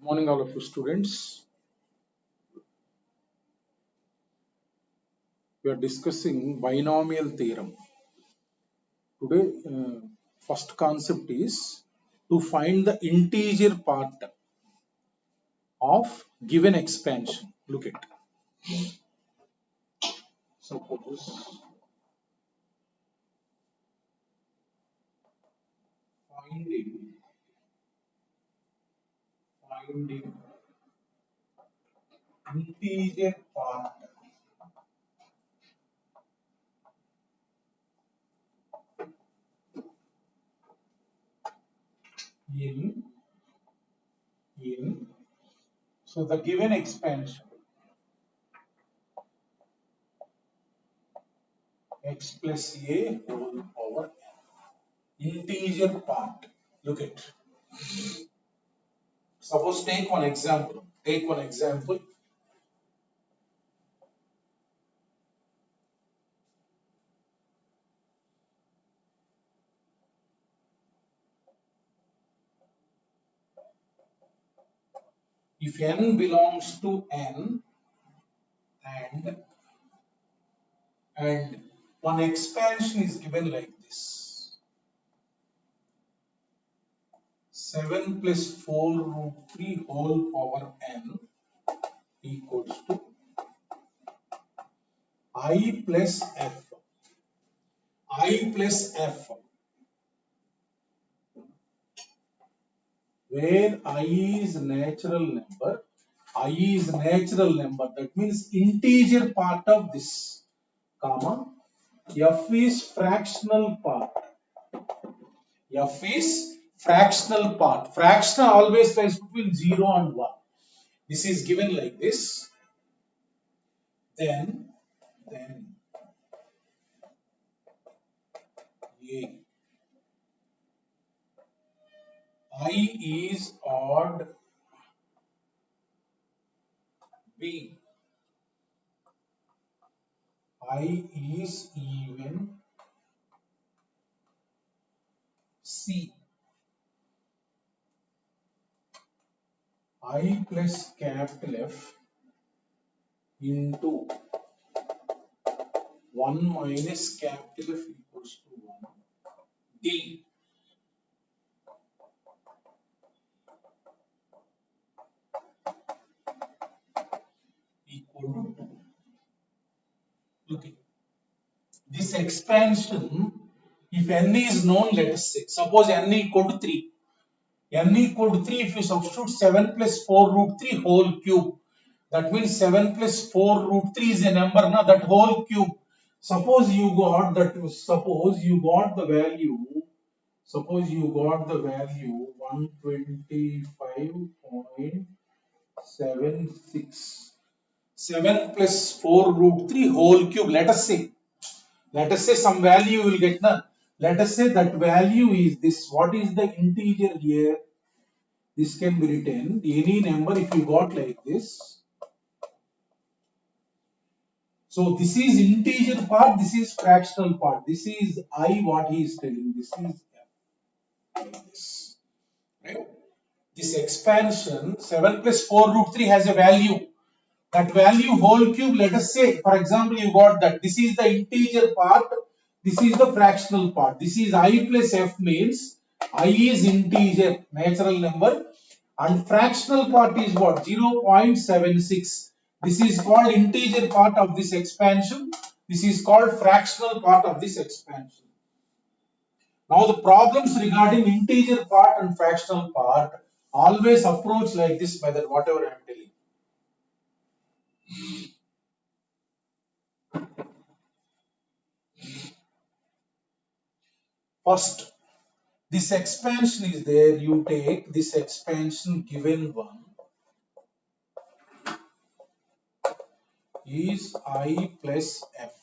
Morning, all of you students. We are discussing binomial theorem. Today, first concept is to find the integer part of given expansion. Look at. Suppose finding integer part in so the given expansion x plus a whole power n. Integer part. Look at. Suppose take one example. If n belongs to n and one expansion is given like this, 7 plus 4 root 3 whole power n equals to I plus f. Where I is natural number, that means integer part of this, comma, f is fractional part. Fractional always lies between 0 and 1. This is given like this. Then A. I is odd, B. I is even, C. I plus capital F into 1 minus capital F equals to 1. D. Equal to 2. Look at this expansion. If n is known, let us say, suppose n equal to 3. N equal to 3, if you substitute 7 plus 4 root 3 whole cube, that means 7 plus 4 root 3 is a number, now that whole cube. Suppose you got the value 125.76. 7 plus 4 root 3 whole cube. Let us say some value you will get. Let us say that value is this. What is the integer here? This can be written any number if you got like this. So this is integer part, this is fractional part. This is I, what he is telling. This is like this. Right? This expansion 7 plus 4 root 3 has a value. That value whole cube, let us say, for example, you got that. This is the integer part, this is the fractional part. This is I plus F means I is integer, natural number, and fractional part is what? 0.76. This is called integer part of this expansion. This is called fractional part of this expansion. Now the problems regarding integer part and fractional part always approach like this method, whatever I am telling. First, this expansion is there, you take this expansion given one is I plus F.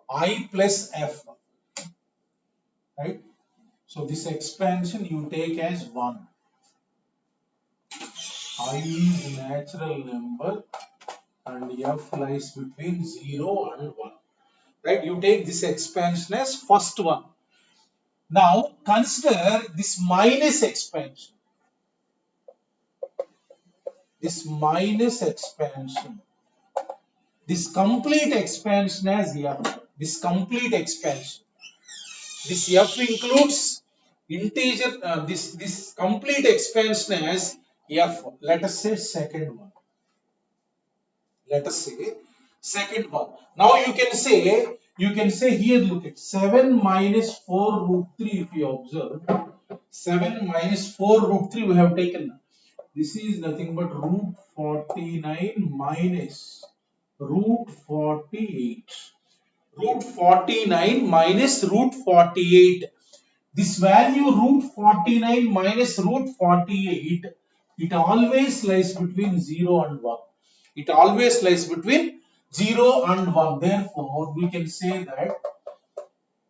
I plus F, right? So this expansion you take as 1. I is natural number and F lies between 0 and 1. Right? You take this expansion as first one. Now consider this minus expansion. This minus expansion. This complete expansion as F. This complete expansion. This F includes integer. This complete expansion as F. Let us say second one. Let us say second one. Now you can say here, look at 7 minus 4 root 3. If you observe 7 minus 4 root 3 we have taken. This is nothing but root 49 minus root 48. Root 49 minus root 48. This value root 49 minus root 48, it always lies between 0 and 1. It always lies between 0 and 1. Therefore, we can say that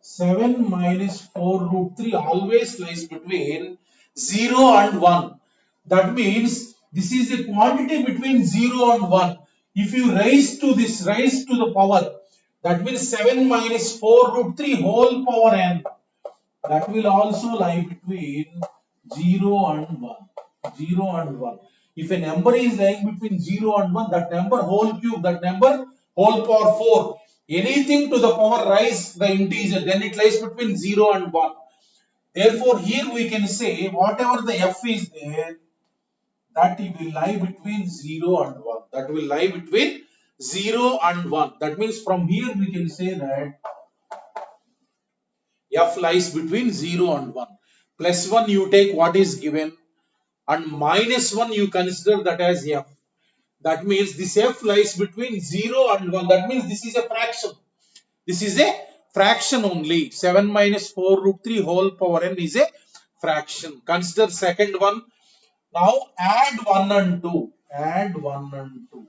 7 minus 4 root 3 always lies between 0 and 1. That means this is a quantity between 0 and 1. If you raise to the power, that means 7 minus 4 root 3 whole power n. That will also lie between 0 and 1. 0 and 1. If a number is lying between 0 and 1, that number whole cube, that number whole power 4. Anything to the power rise the integer, then it lies between 0 and 1. Therefore, here we can say whatever the f is there, that it will lie between 0 and 1. That will lie between 0 and 1. That means from here we can say that f lies between 0 and 1. Plus 1 you take what is given, and minus 1 you consider that as f. That means this f lies between 0 and 1. That means this is a fraction. This is a fraction only. 7 minus 4 root 3 whole power n is a fraction. Consider second one. Now add 1 and 2. Add 1 and 2.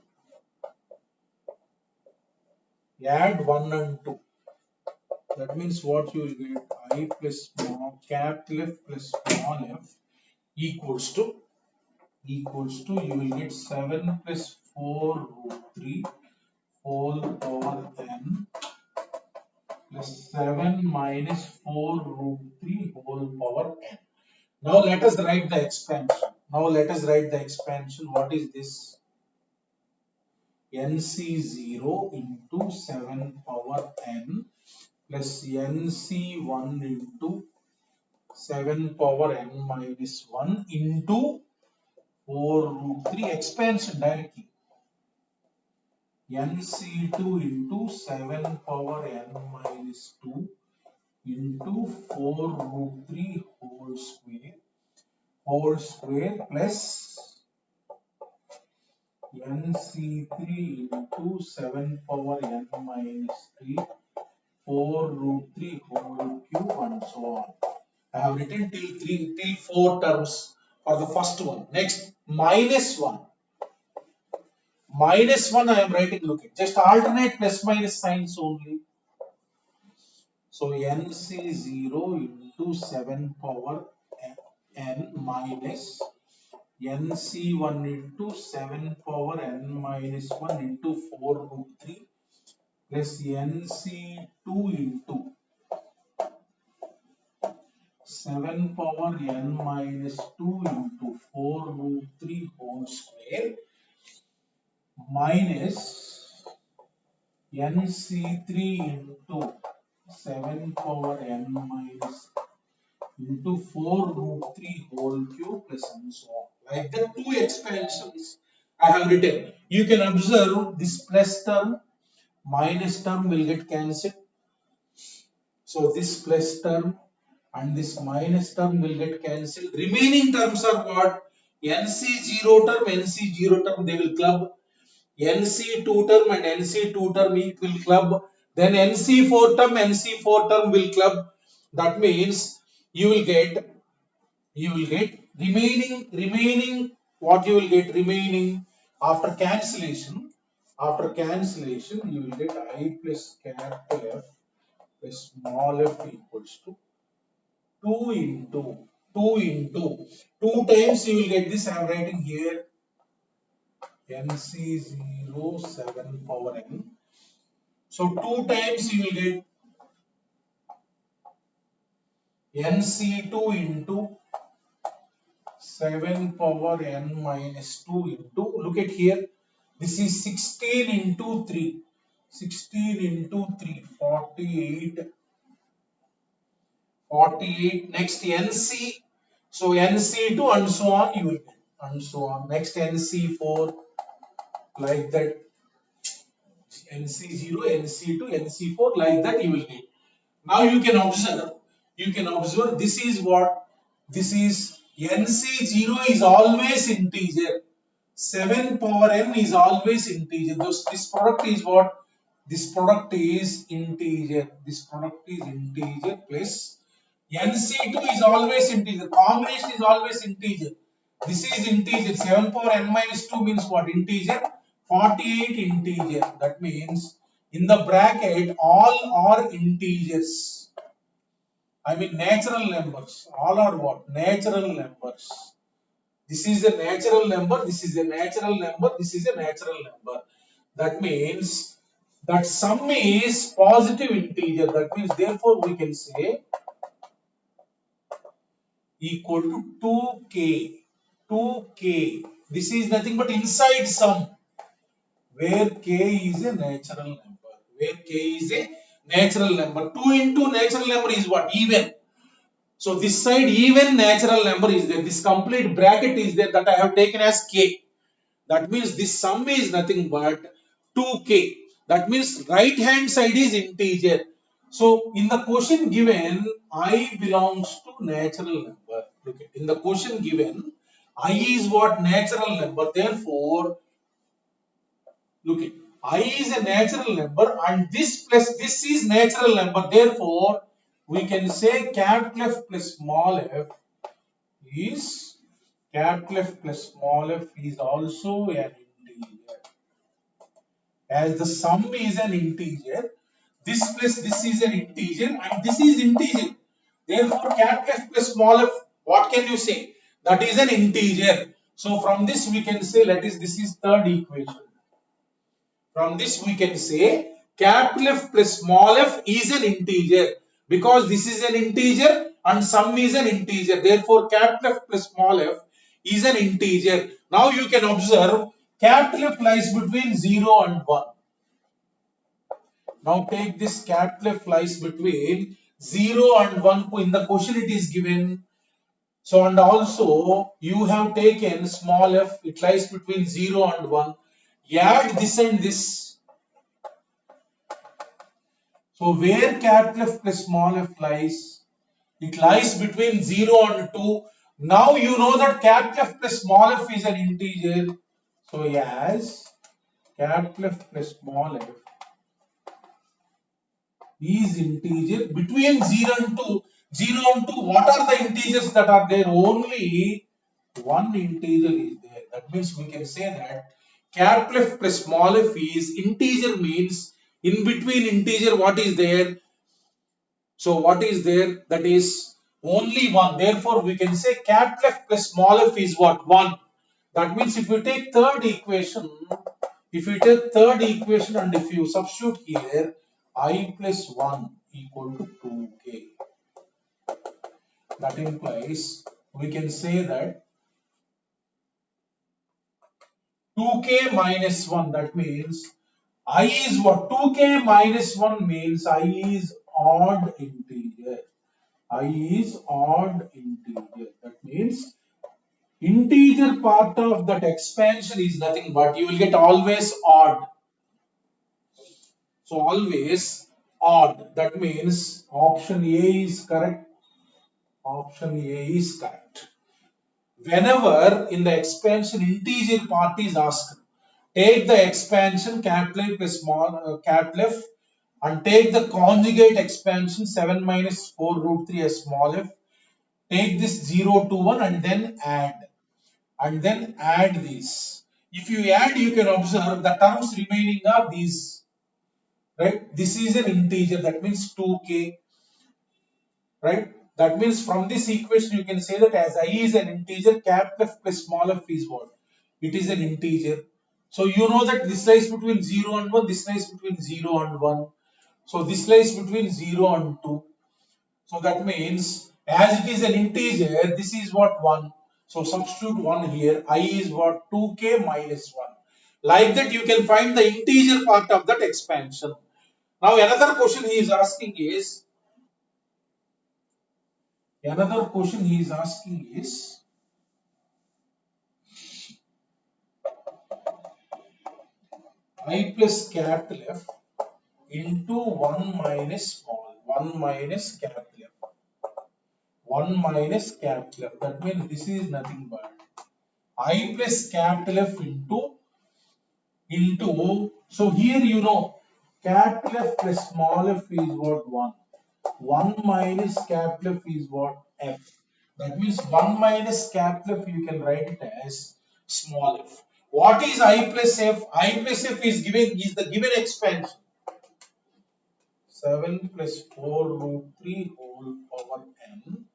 Add 1 and 2. That means what you will get, I plus small capital F plus small f equals to you will get 7 plus 4 root 3 whole power n plus 7 minus 4 root 3 whole power n. Now let us write the expansion. What is this? NC0 into 7 power n plus NC1 into 7 power n minus 1 into 4 root 3 expansion directly. NC2 into 7 power n minus 2 into 4 root 3 whole square plus NC3 into 7 power n minus 3 4 root 3 whole cube and so on. I have written till 4 terms for the first one. Next, minus 1. Minus 1 I am writing, look at, just alternate plus minus signs only. So NC0 into 7 power n minus NC1 into 7 power n minus 1 into 4 root 3 plus NC2 into 7 power n minus 2 into 4 root 3 whole square minus NC3 into 7 power n minus into 4 root 3 whole cube plus and so on. Like the two expansions I have written. You can observe this plus term, minus term will get cancelled. So this plus term and this minus term will get cancelled. Remaining terms are what? NC0 term, NC0 term, they will club. NC2 term and NC2 term it will club. Then NC4 term, NC4 term will club. That means you will get remaining what you will get remaining after cancellation. After cancellation, you will get I plus capital F plus small f equals to 2 into 2 times you will get this. I am writing here NC0 7 power n. So 2 times you will get NC2 into 7 power n minus 2 into, look at here, this is 16 into 3, 16 into 3, 48, 48, next NC, so NC2 and so on you will get, and so on, next NC4, like that, NC0, NC2, NC4, like that you will get. Now you can observe this is what, this is NC0 is always integer, 7 power n is always integer. This product is what? This product is integer. This product is integer plus NC2 is always integer. Combination is always integer. This is integer. 7 power n minus 2 means what? Integer. 48 integer. That means in the bracket all are integers. I mean natural numbers. All are what? Natural numbers. This is a natural number, this is a natural number, this is a natural number. That means that sum is positive integer. That means therefore we can say equal to 2k. 2k. This is nothing but inside sum, where k is a natural number. Where k is a natural number. 2 into natural number is what? Even. So this side even natural number is there. This complete bracket is there that I have taken as k. That means this sum is nothing but 2k. That means right hand side is integer. So in the question given, I belongs to natural number. Look at, in the question given, I is what? Natural number. Therefore, look at, I is a natural number and this plus this is natural number. Therefore, we can say capital F plus small f is, capital F plus small f is also an integer. As the sum is an integer, this plus this is an integer and this is integer. Therefore, capital F plus small f, what can you say? That is an integer. So from this we can say, this is third equation. From this we can say capital F plus small f is an integer. Because this is an integer and sum is an integer. Therefore, capital F plus small f is an integer. Now you can observe capital F lies between 0 and 1. Now take this capital F lies between 0 and 1. In the question it is given. So and also you have taken small f, it lies between 0 and 1. Add this and this. So where capital F plus small f lies? It lies between 0 and 2. Now you know that capital F plus small f is an integer. So as capital F plus small f is integer between 0 and 2. 0 and 2, what are the integers that are there? Only one integer is there. That means we can say that capital F plus small f is integer, means in between integer what is there? So what is there? That is only 1. Therefore we can say capital F plus small f is what? 1. That means if we take third equation, and if you substitute here I plus 1 equal to 2k, that implies we can say that 2k minus 1, that means I is what? 2k minus 1 means I is odd integer. I is odd integer. That means integer part of that expansion is nothing but you will get always odd. So always odd. That means option A is correct. Option A is correct. Whenever in the expansion integer part is asked, take the expansion capital F plus small capital F and take the conjugate expansion 7 minus 4 root 3 as small f. Take this 0 to 1 and then add. And then add these. If you add, you can observe the terms remaining are these. Right? This is an integer, that means 2k. Right? That means from this equation you can say that as I is an integer, capital F plus small f is what? It is an integer. So you know that this lies between 0 and 1, this lies between 0 and 1. So this lies between 0 and 2. So that means As it is an integer, this is what 1. So substitute 1 here. I is what 2k minus 1. Like that you can find the integer part of that expansion. Now another question he is asking is I plus capital F into 1 minus small 1 minus capital F. 1 minus capital F. That means this is nothing but I plus capital F into so here you know capital F plus small f is what 1. 1 minus capital F is what f. That means 1 minus capital F you can write it as small f. What is I plus f? I plus f is the given expansion. 7 plus 4 root 3 whole power n.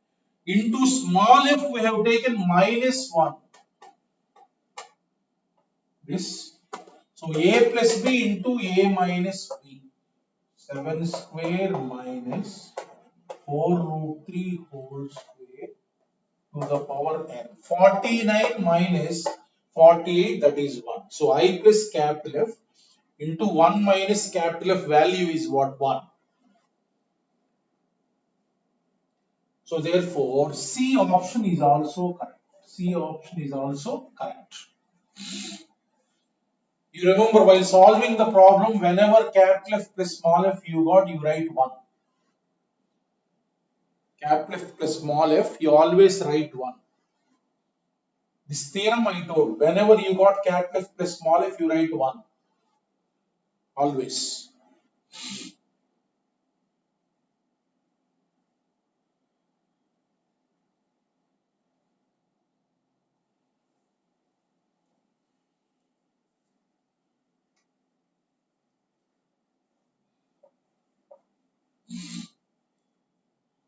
Into small f we have taken minus 1. This. So a plus b into a minus b. 7 square minus 4 root 3 whole square to the power n. 49 minus 48, that is 1. So I plus capital F into 1 minus capital F value is what? 1. So therefore C option is also correct. C option is also correct. You remember while solving the problem, whenever capital F plus small f you got, you write 1. Capital F plus small f, you always write 1. This theorem I told, whenever you got capital F plus small f, you write 1. Always.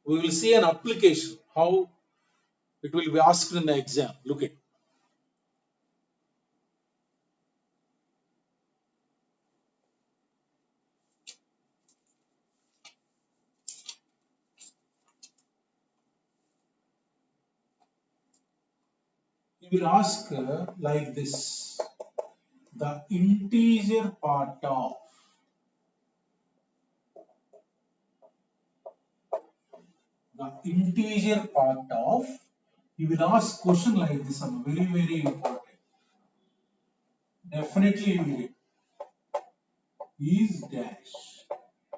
We will see an application, how it will be asked in the exam. Look at. He will ask like this. The integer part of he will ask question like this. Very, very important. Definitely you will get. Is dash.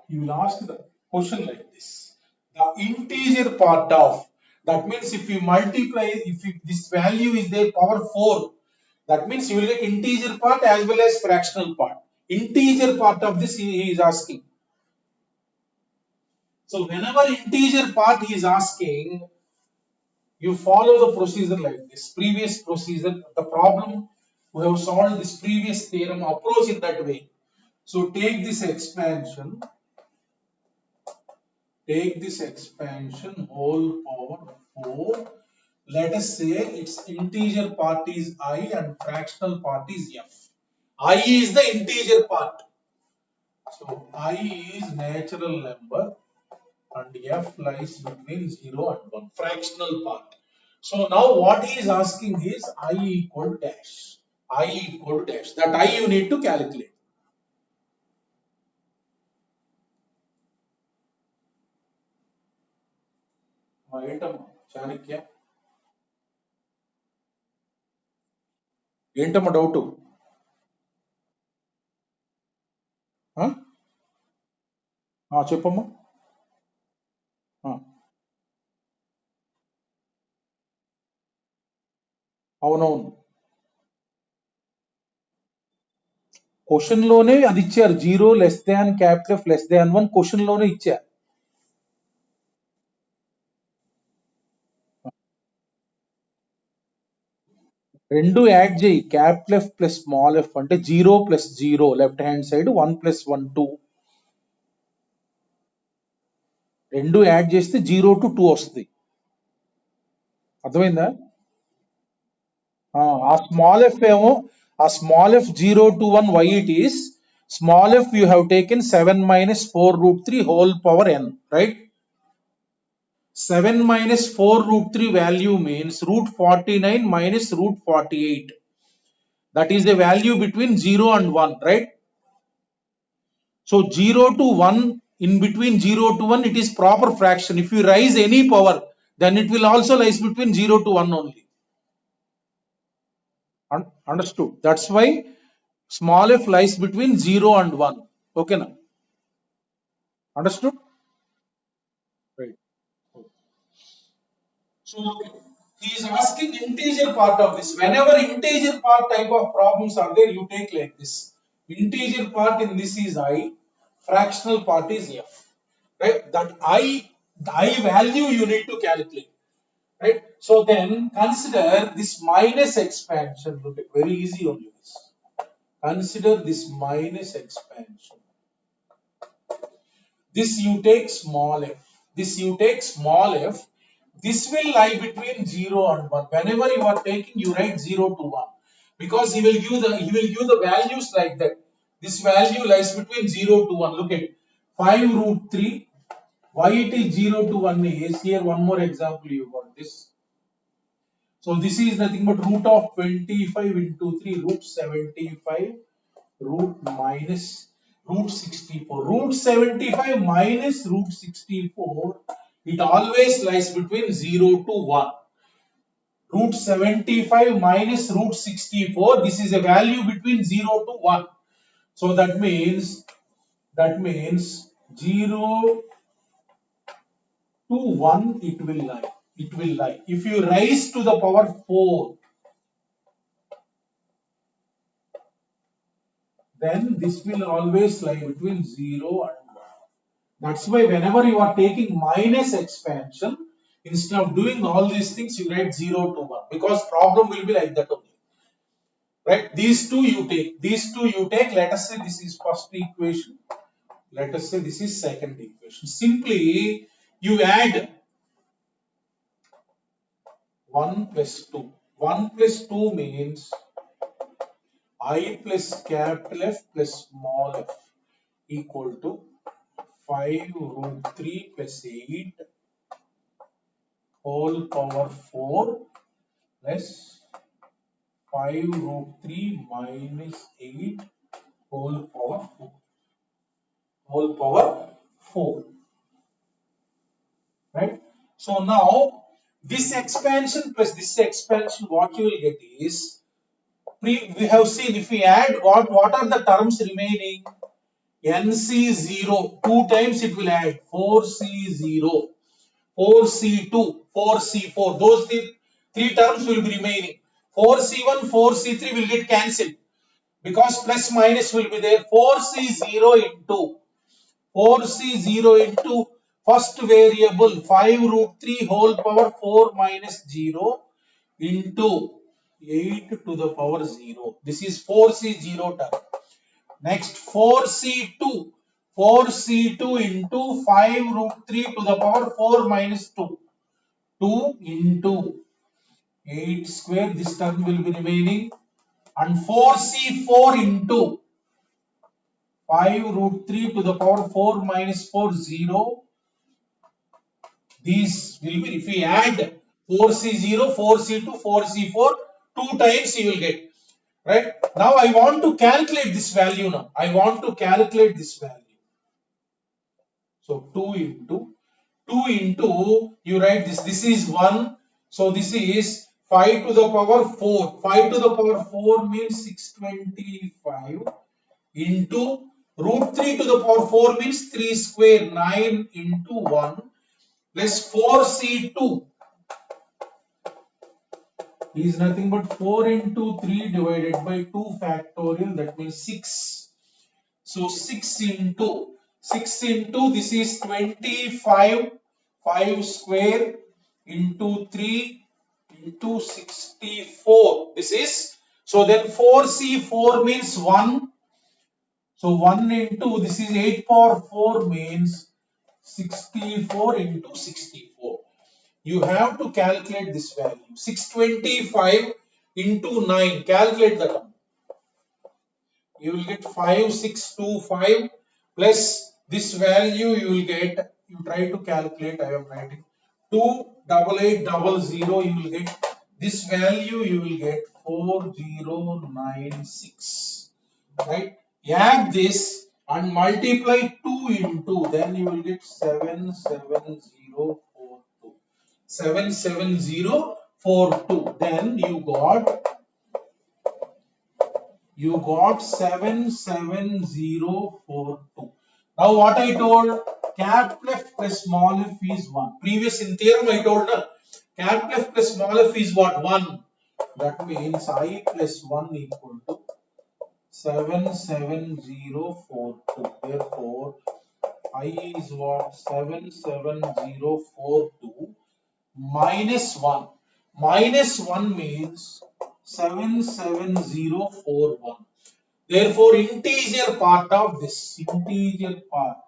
He will ask the question like this. The integer part of, that means if you multiply, if this value is there power 4, that means you will get integer part as well as fractional part. Integer part of this he is asking. So whenever integer part he is asking, you follow the procedure like this. Previous procedure, the problem we have solved this previous theorem, approach in that way. So take this expansion whole power 4. Let us say its integer part is I and fractional part is f. I is the integer part. So I is natural number and f lies between 0 and 1, fractional part. So now what he is asking is I equal dash. That I you need to calculate. Chanakya. ఏంటమ్మా doubt? చెప్పమ్మా. అవునవును, question లోనే అది ఇచ్చారు. 0 less than capital F less than 1 question లోనే ఇచ్చారు. రెండు add చేయి. Capital F plus small f అంటే 0 plus 0 left hand side, 1 plus 1 2. రెండు యాడ్ చేస్తే 0 to 2 వస్తుంది. అర్థమైందా? ఆ స్మాల్ ఎఫ్ ఏమో, ఆ small F 0 to 1 why it is small f you have taken 7 minus 4 root 3 whole power n, right? 7 minus 4 root 3 value means root 49 minus root 48. That is the value between 0 and 1, right? So 0 to 1, in between 0 to 1, it is proper fraction. If you raise any power, then it will also lies between 0 to 1 only. Understood? That's why small f lies between 0 and 1. Okay now? Understood? Right. So he is asking integer part of this. Whenever integer part type of problems are there, you take like this. Integer part in this is I, fractional part is f. Right? That the I value you need to calculate. Right? So then consider this minus expansion. Look at very easy only this. Consider this minus expansion. This you take small f. This you take small f. This will lie between 0 and 1. Whenever you are taking, you write 0 to 1. Because he will give the values like that. This value lies between 0 to 1. Look at it. 5 root 3. Why it is 0 to 1 is, here one more example you got this. So this is nothing but root of 25 into 3, root 75, root minus root 64. Root 75 minus root 64, it always lies between 0 to 1. Root 75 minus root 64, this is a value between 0 to 1. So that means 0 to 1 it will lie. It will lie. If you raise to the power 4, then this will always lie between 0 and 1. That's why whenever you are taking minus expansion, instead of doing all these things, you write 0 to 1, because problem will be like that only. Right? These two you take. Let us say this is first equation. Let us say this is second equation. Simply you add 1 plus 2. 1 plus 2 means I plus capital F plus small f equal to 5 root 3 plus 8 whole power 4 plus 5 root 3 minus 8 whole power 4. Whole power 4. Right? So now this expansion plus this expansion, what you will get is, we have seen if we add, what are the terms remaining? NC0, 2 times it will add 4C0, 4C2, 4C4. Those three terms will be remaining. 4C1, 4C3 will get cancelled because plus minus will be there. 4C0 into first variable 5 root 3 whole power 4 minus 0 into 8 to the power 0. This is 4C0 term. Next 4C2 into 5 root 3 to the power 4 minus 2. 2 into 8 square, this term will be remaining, and 4C4 into 5 root 3 to the power 4 minus 4, 0. These will be, if we add 4C0, 4C2, 4C4, 2 times you will get. Right? Now I want to calculate this value now. So 2 into, you write this. This is 1. So this is 5 to the power 4. 5 to the power 4 means 625 into root 3 to the power 4 means 3 square, 9 into 1 plus 4C2 is nothing but 4 into 3 divided by 2 factorial, that means 6. So 6 into this is 25, 5 square into 3 into 64. This is, so then 4C4 means 1. So 1 into, this is 8 power 4 means 64 into 64. You have to calculate this value. 625 into 9. Calculate that one. You will get 5625 plus this value you will get. You try to calculate. I am writing 28800, you will get this value, you will get 4096, right? Add this and multiply 2 into, then you will get 77042. 77042. Then you got 77042. Now what I told, cap left plus small f is 1. Previous in theorem I told her cap left plus small f is what? 1. That means I plus 1 equal to 77042. Therefore I is what? 77042 minus 1. Minus 1 means 77041. Therefore, integer part of this, integer part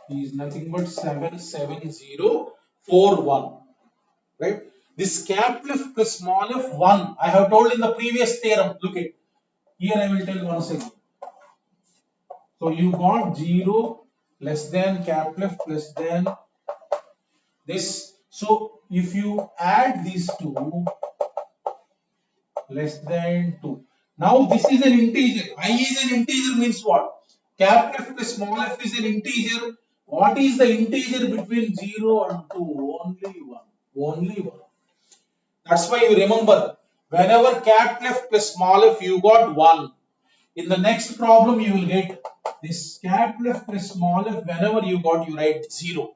is nothing but 77041. Right? This cap left plus small f 1, I have told in the previous theorem. Look at here, I will tell once again. So you got 0 less than cap left less than this. So if you add these two, less than 2. Now this is an integer. I is an integer means what? Cap left plus small f is an integer. What is the integer between 0 and 2? Only 1. Only 1. That's why you remember, whenever cap left plus small f, you got 1. In the next problem, you will get this cap left plus small f. Whenever you got, you write 0.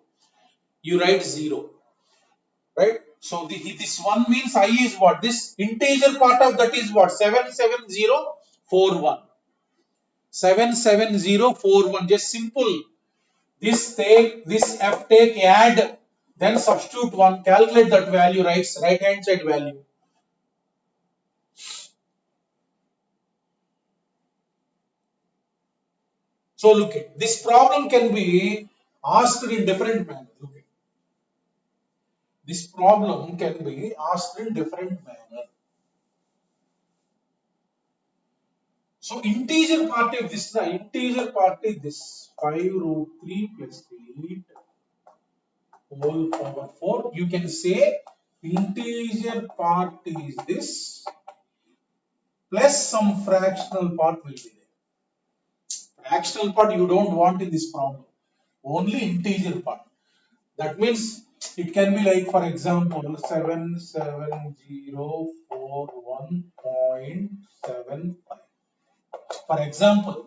You write 0. Right? So this one means I is what? This integer part of that is what? 77041. 77041. Just simple. This take, this f take, add, then substitute 1, calculate that value, right hand side value. So look at this problem can be asked in different manner. Look at this problem can be asked in different manner. So integer part of this, the integer part is this 5√3 plus 8 whole power 4. You can say integer part is this plus some fractional part will be there. Fractional part you don't want in this problem. Only integer part. That means it can be like, for example, 77041.75. For example,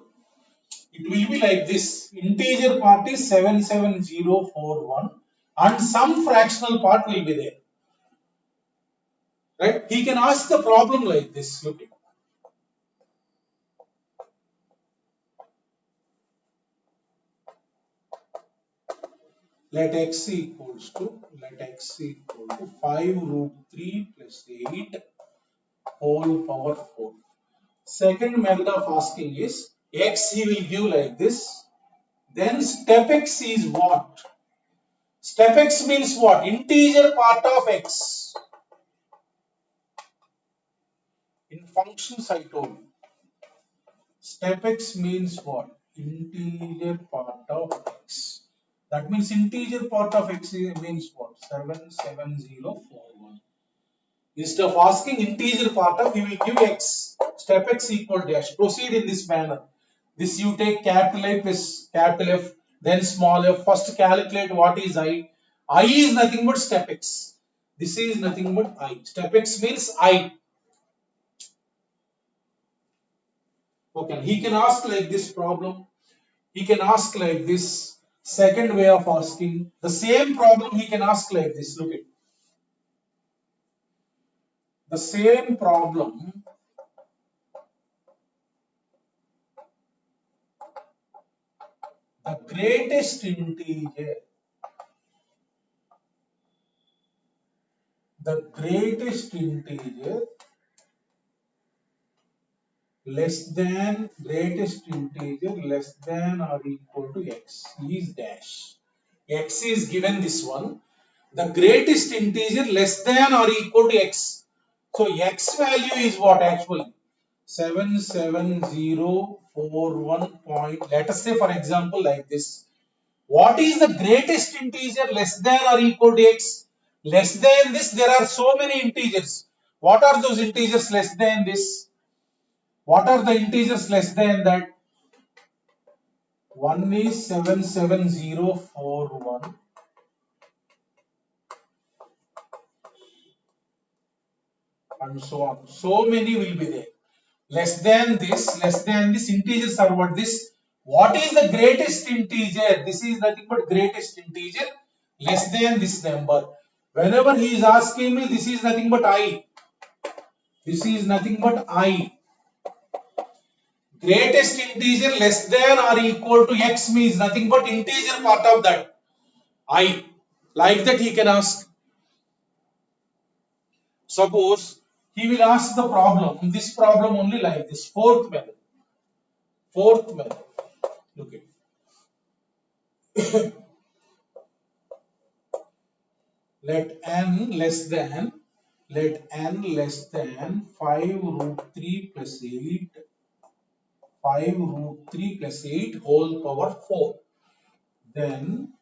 it will be like this. Integer part is 77041 and some fractional part will be there. Right? He can ask the problem like this. Look at. Let x equals to 5√3 plus 8 whole power 4. Second method of asking is x he will give like this. Then step x is what? Step x means what? Integer part of x. In functions I told you. Step x means what? Integer part of x. That means integer part of x means what? 77041. Instead of asking integer part of, he will give x. Step x equal dash. Proceed in this manner. This you take capital A plus capital F, then small f. First calculate what is I. I is nothing but step x. This is nothing but I. Step x means I. Okay. He can ask like this problem. He can ask like this. Second way of asking. The same problem he can ask like this. Look at. The same problem. The greatest integer. The greatest integer less than or equal to x is dash. X is given this one. The greatest integer less than or equal to x. So x value is what actually? 77041 point. Let us say, for example, like this. What is the greatest integer less than or equal to x? Less than this, there are so many integers. What are those integers less than this? What are the integers less than that? One is 77041 and so on. So many will be there. Less than this integers are what this. What is the greatest integer? This is nothing but greatest integer less than this number. Whenever he is asking me, this is nothing but I. This is nothing but I. Greatest integer less than or equal to x means nothing but integer part of that. I. Like that he can ask. Suppose he will ask the problem, this problem only like this, fourth method. Fourth method. Look at let n less than 5 root 3 plus 8 whole power 4. Then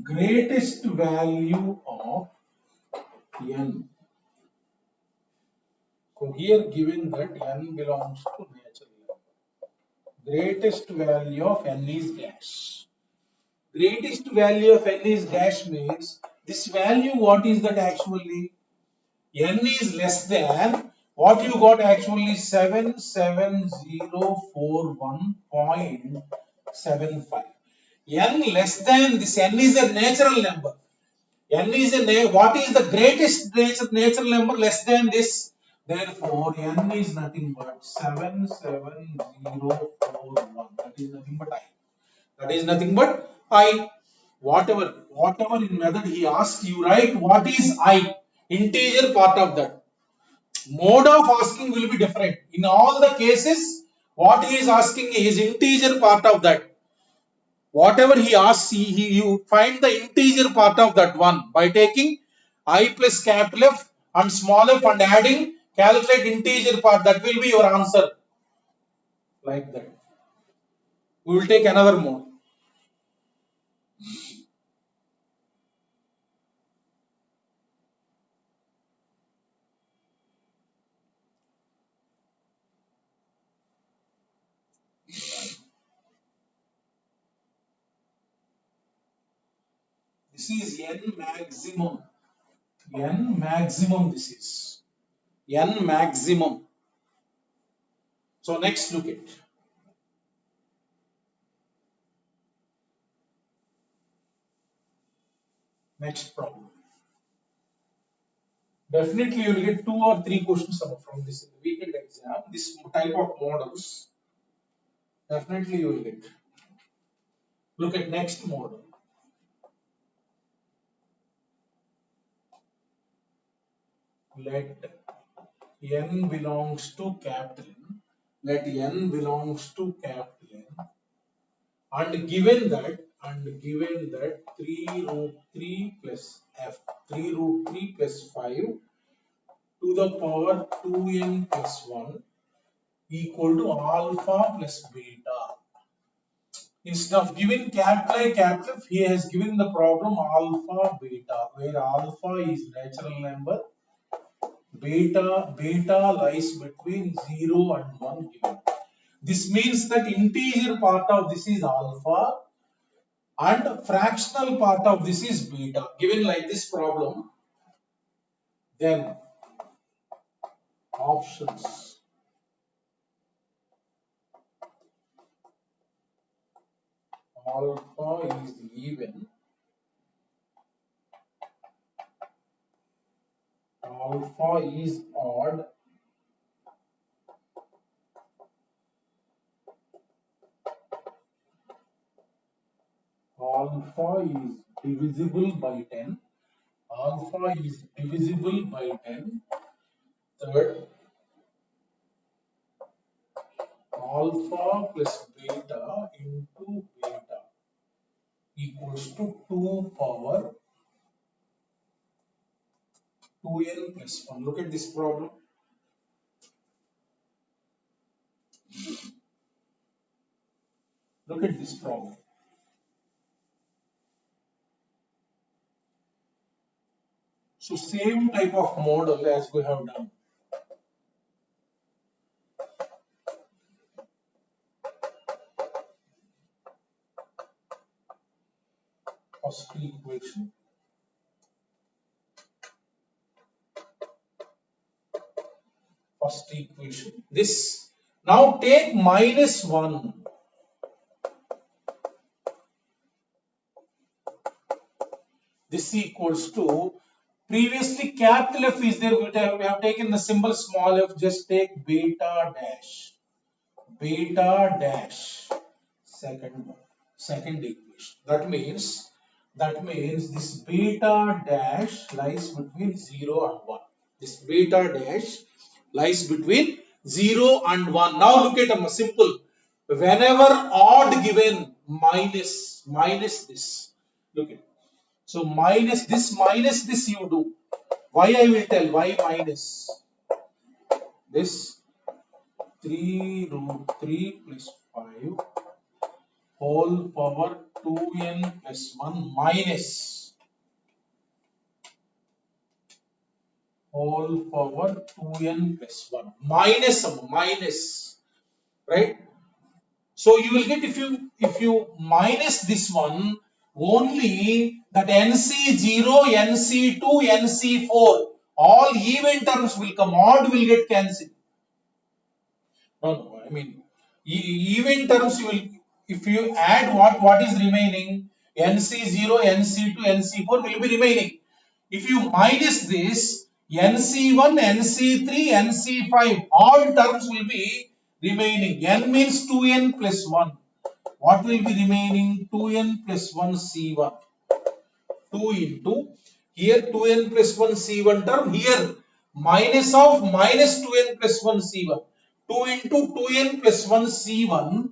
greatest value of n. So here given that n belongs to natural number. Greatest value of n is dash. Greatest value of n is dash means this value, what is that actually? N is less than what you got actually 77041.75. N less than this, n is a natural number. N is what is the greatest natural number less than this? Therefore, n is nothing but 77041. That is nothing but I. That is nothing but I. Whatever in method he asks, you write what is I. Integer part of that. Mode of asking will be different. In all the cases, what he is asking is integer part of that. Whatever he asks, you find the integer part of that one by taking I plus capital F and small f and adding, calculate integer part. That will be your answer. Like that. We will take another mode. This is n maximum. N maximum this is. N maximum. So next look at. Next problem. Definitely you will get 2 or 3 questions from this in the weekend exam. This type of models. Definitely you will get. Look at next model. Let n belongs to capital N. Let n belongs to capital N. And given that 3 root 3 plus f, 3 root 3 plus 5 to the power 2n plus 1 equal to alpha plus beta. Instead of giving capital F, he has given the problem alpha beta, where alpha is natural number, beta lies between 0 and 1 given. This means that integer part of this is alpha and fractional part of this is beta. Given like this problem, then options. Alpha is even, alpha is odd, alpha is divisible by 10, alpha is divisible by 10. Third, alpha plus beta into beta equals to 2 power 2n plus 1. Look at this problem. Look at this problem. So same type of model as we have done. First equation. First equation. This. Now take minus 1. This equals to, previously capital F is there, we have taken the symbol small f, just take beta dash. Beta dash. Second equation. That means this beta dash lies between 0 and 1. This beta dash lies between 0 and 1. Now look at a simple. Whenever odd given, minus this. Look at. So minus this you do. Why I will tell, why minus? This 3 root 3 plus 5 whole power 2n plus 1 minus whole power 2n plus 1 minus, right? So you will get, if you minus this one, only that NC0, NC2, NC4, all even terms will come, odd will get cancelled. No, I mean even terms will, if you add what is remaining, NC0, NC2, NC4 will be remaining. If you minus this, NC1, NC3, NC5, all terms will be remaining. N means 2n plus 1. What will be remaining? 2n plus 1 C1. 2 into, here 2n plus 1 C1 term, here minus of minus 2n plus 1 C1. 2 into 2n plus 1 C1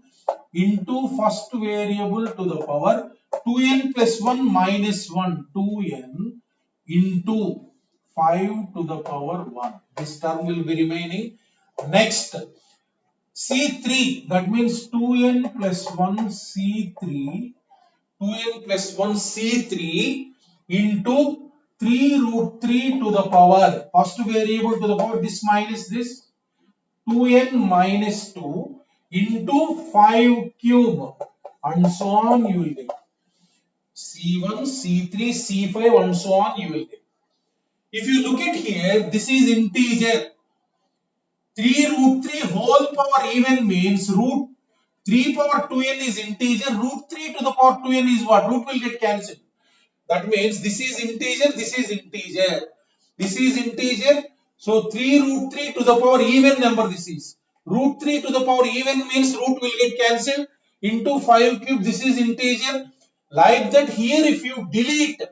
into first variable to the power 2n plus 1 minus 1, 2n into 5 to the power 1. This term will be remaining. Next, C3, that means 2n plus 1 C3, 2n plus 1 C3 into 3 root 3 to the power, first variable to the power, this minus this, 2n minus 2 into 5 cube, and so on you will get. C1, C3, C5 and so on you will get. If you look at here, this is integer. 3 root 3 whole power even means root 3 power 2n is integer, root 3 to the power 2n is what? Root will get cancelled. That means this is integer, this is integer. This is integer. So 3 root 3 to the power even number this is. Root 3 to the power even means root will get cancelled into 5 cube. This is integer. Like that here if you delete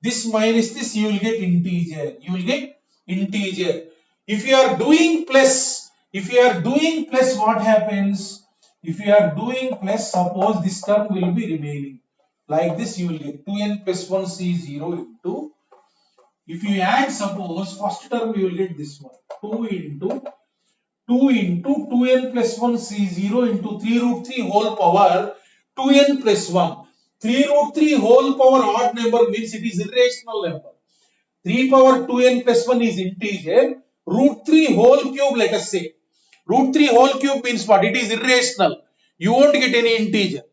this minus this, you will get integer. You will get integer. If you are doing plus, what happens? If you are doing plus, suppose this term will be remaining. Like this you will get 2n plus 1 C0 into, if you add, suppose first term you will get this one, 2 into 2n plus 1 C0 into 3 root 3 whole power 2n plus 1. 3 root 3 whole power odd number means it is irrational number. 3 power 2n plus 1 is integer. Root 3 whole cube, let us say. Root 3 whole cube means what? It is irrational. You won't get any integer.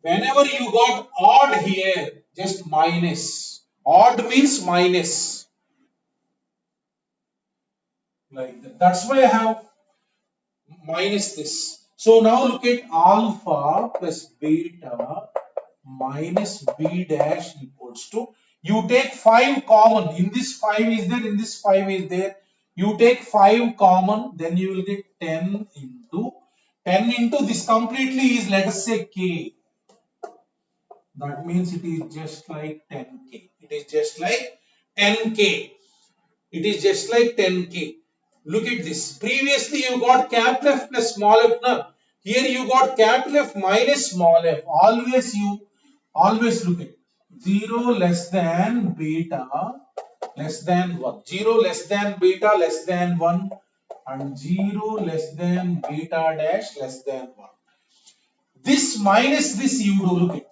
Whenever you got odd here, just minus. Odd means minus. Like that. That's why I have minus this. So now look at alpha plus beta minus b dash equals to, you take 5 common, in this 5 is there, in this 5 is there, you take 5 common, then you will get 10 into this completely is, let us say, k. That means it is just like 10k. It is just like 10k. It is just like 10k. Look at this. Previously you got capital F plus small f. Now here you got capital F minus small f. Always look at 0 less than beta less than 1. 0 less than beta less than 1 and 0 less than beta dash less than 1. This minus this you do, look at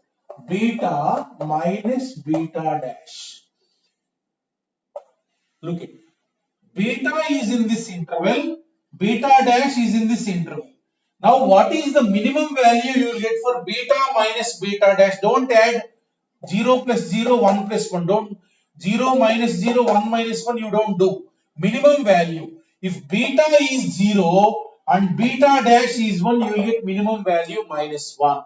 beta minus beta dash. Look at beta is in this interval, beta dash is in this interval. Now what is the minimum value you will get for beta minus beta dash? Don't add 0 plus 0, 1 plus 1. Don't 0 minus 0, 1 minus 1 you don't do. Minimum value. If beta is 0 and beta dash is 1, you will get minimum value minus 1.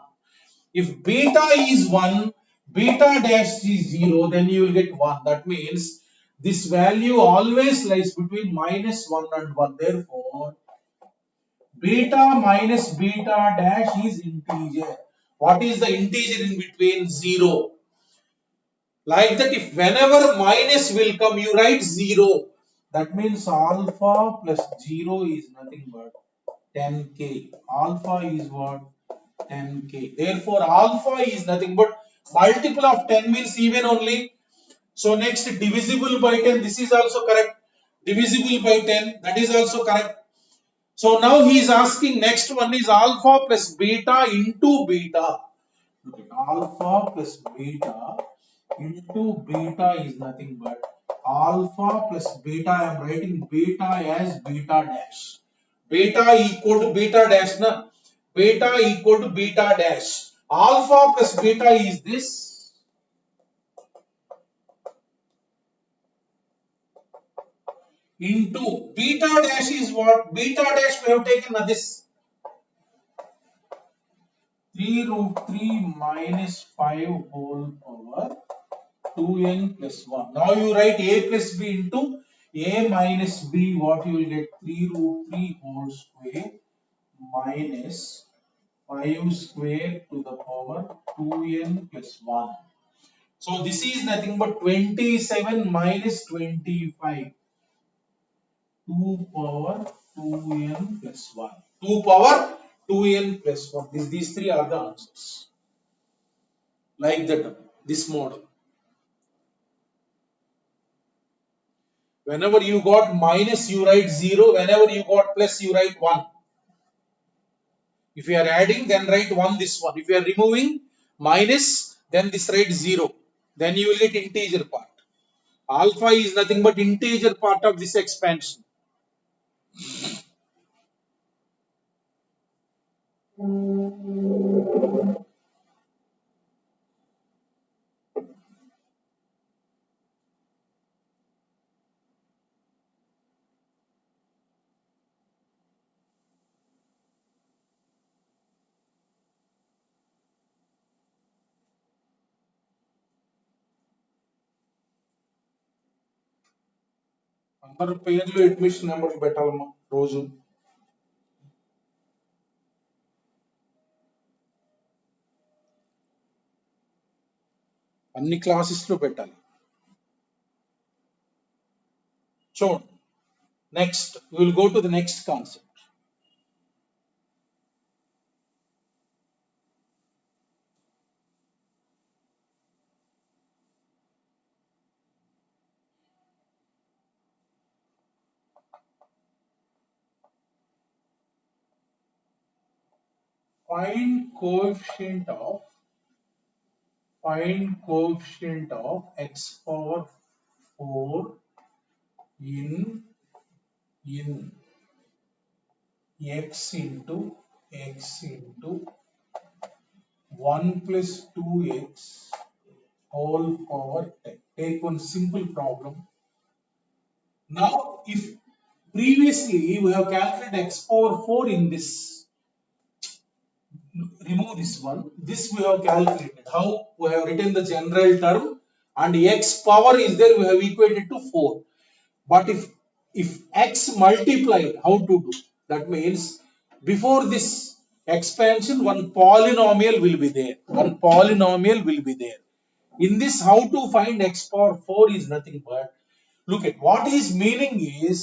If beta is 1, beta dash is 0, then you will get 1. That means this value always lies between minus 1 and 1. Therefore, beta minus beta dash is integer. What is the integer in between? 0. Like that, if whenever minus will come, you write 0. That means alpha plus 0 is nothing but 10k. Alpha is what? 10k. Therefore, alpha is nothing but multiple of 10 means even only. So next, divisible by 10. This is also correct. Divisible by 10. That is also correct. So now he is asking, next one is alpha plus beta into beta. Look at alpha plus beta into beta is nothing but alpha plus beta. I am writing beta as beta dash. Beta equal to beta dash. Na? Beta equal to beta dash. Alpha plus beta is this. Into beta dash is what? Beta dash we have taken this. 3 root 3 minus 5 whole power 2n plus 1. Now you write a plus b into a minus b. What you will get? 3 root 3 whole square minus 5 square to the power 2n plus 1. So this is nothing but 27 minus 25. 2 power 2n plus 1. 2 power 2n plus 1. These three are the answers. Like that, this model. Whenever you got minus, you write 0. Whenever you got plus, you write 1. If you are adding, then write 1 this one. If you are removing minus, then this write 0. Then you will get integer part. Alpha is nothing but integer part of this expansion. అందరు పేర్లు admission number పెట్టాలమ్మా రోజు అన్ని classes లో పెట్టాలి. చూడండి, next we will go to the next concept. Find coefficient of x power 4 in x into 1 plus 2x whole power 10. Take one simple problem. Now, if previously we have calculated x power 4 in this, remove this one. This we have calculated. How? We have written the general term and x power is there, we have equated to 4. But if x multiplied, how to do? That means before this expansion, one polynomial will be there. In this, how to find x power 4 is nothing but, look at what is meaning is,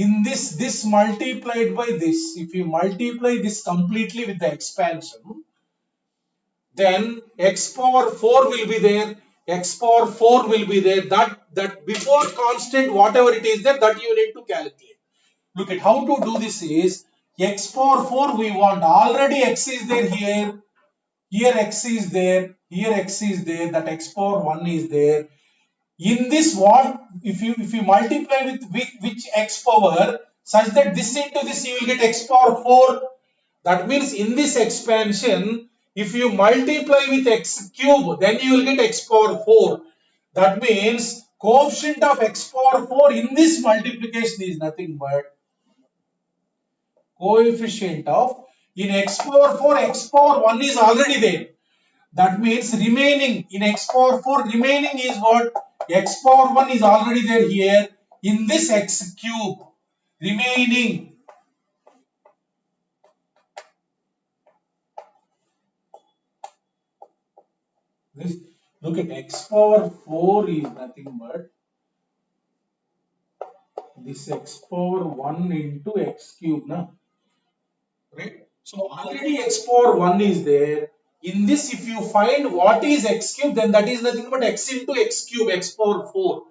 in this multiplied by this, if you multiply this completely with the expansion, then x power 4 will be there. x power 4 will be there. That before constant, whatever it is there, that you need to calculate. Look at how to do this is x power 4 we want. Already x is there here. Here x is there. Here x is there. That x power 1 is there. In this what if you multiply with which x power such that this into this you will get x power 4. That means in this expansion, if you multiply with x cube, then you will get x power 4. That means coefficient of x power 4 in this multiplication is nothing but coefficient of, in x power 4, x power 1 is already there. That means remaining in x power 4, remaining is what? X power 1 is already there here. In this x cube, remaining this, look at x power 4 is nothing but this x power 1 into x cube, na? Right? So already x power 1 is there. In this, if you find what is x cube, then that is nothing but x into x cube, x power 4.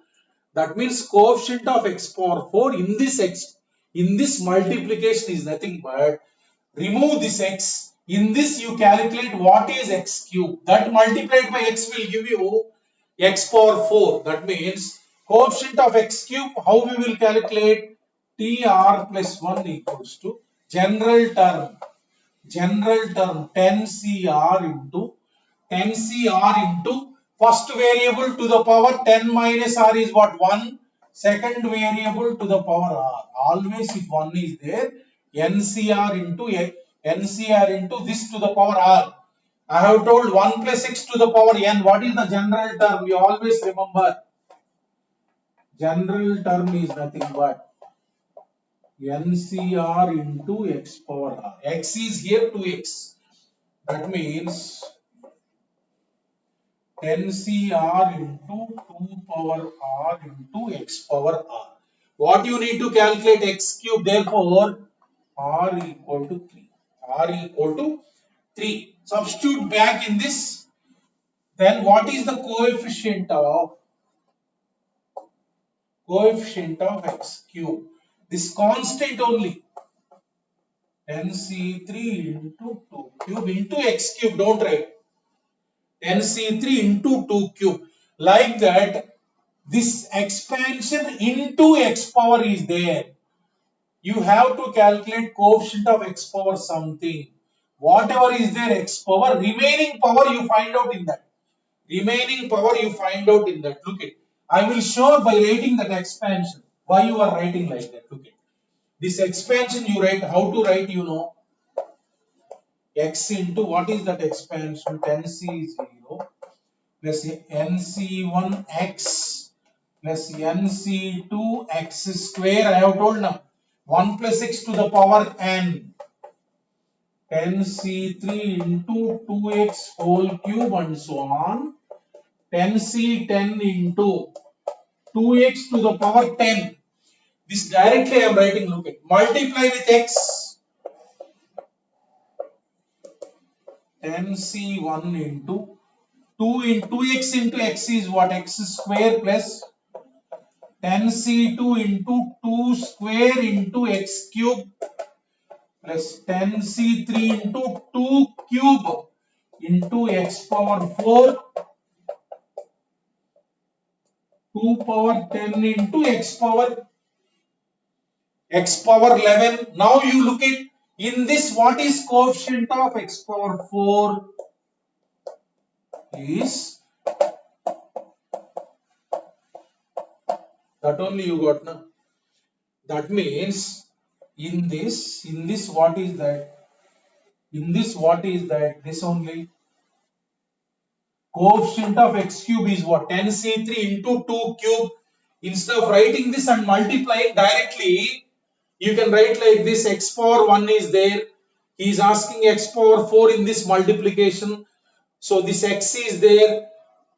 That means coefficient of x power 4 in this multiplication is nothing but remove this x. In this you calculate what is x cube. That multiplied by x will give you x power 4. That means coefficient of x cube, how we will calculate? TR plus 1 equals to general term 10 CR into first variable to the power 10 minus R is what? 1. Second variable to the power R. Always if 1 is there, NCR into this to the power R. I have told 1 plus x to the power n. What is the general term? You always remember. General term is nothing but NCR into x power R. X is here 2x. That means 10CR into 2 power R into x power R. What you need to calculate? X cube. Therefore, R equal to 3. R equal to 3. Substitute back in this. Then what is the coefficient of x cube? This constant only. NC3 into 2 cube into x cube. Don't write. NC3 into 2 cube. Like that, this expansion into x power is there. You have to calculate coefficient of x power something. Whatever is there x power, remaining power you find out in that. Remaining power you find out in that. Look at. I will show by writing that expansion. Why you are writing like that? Look at. This expansion you write. How to write, you know. X into what is that expansion? 10C0 plus NC1x plus NC2x square. I have told now 1 plus x to the power n. 10C3 into 2x whole cube and so on. 10C10 into 2x to the power 10. This directly I am writing. Look at. Multiply with x. 10C1 into 2x into x is what? X square plus 10C2 into 2 square into x cube plus 10C3 into 2 cube into x power 4 2 power 10 into x power 11. Now you look at in this, what is coefficient of x power 4 is that only you got now. That means in this what is that? In this what is that? This only. Coefficient of x cube is what? 10C3 into 2 cube. Instead of writing this and multiplying directly, you can write like this. X power 1 is there. He is asking x power 4 in this multiplication. So this x is there.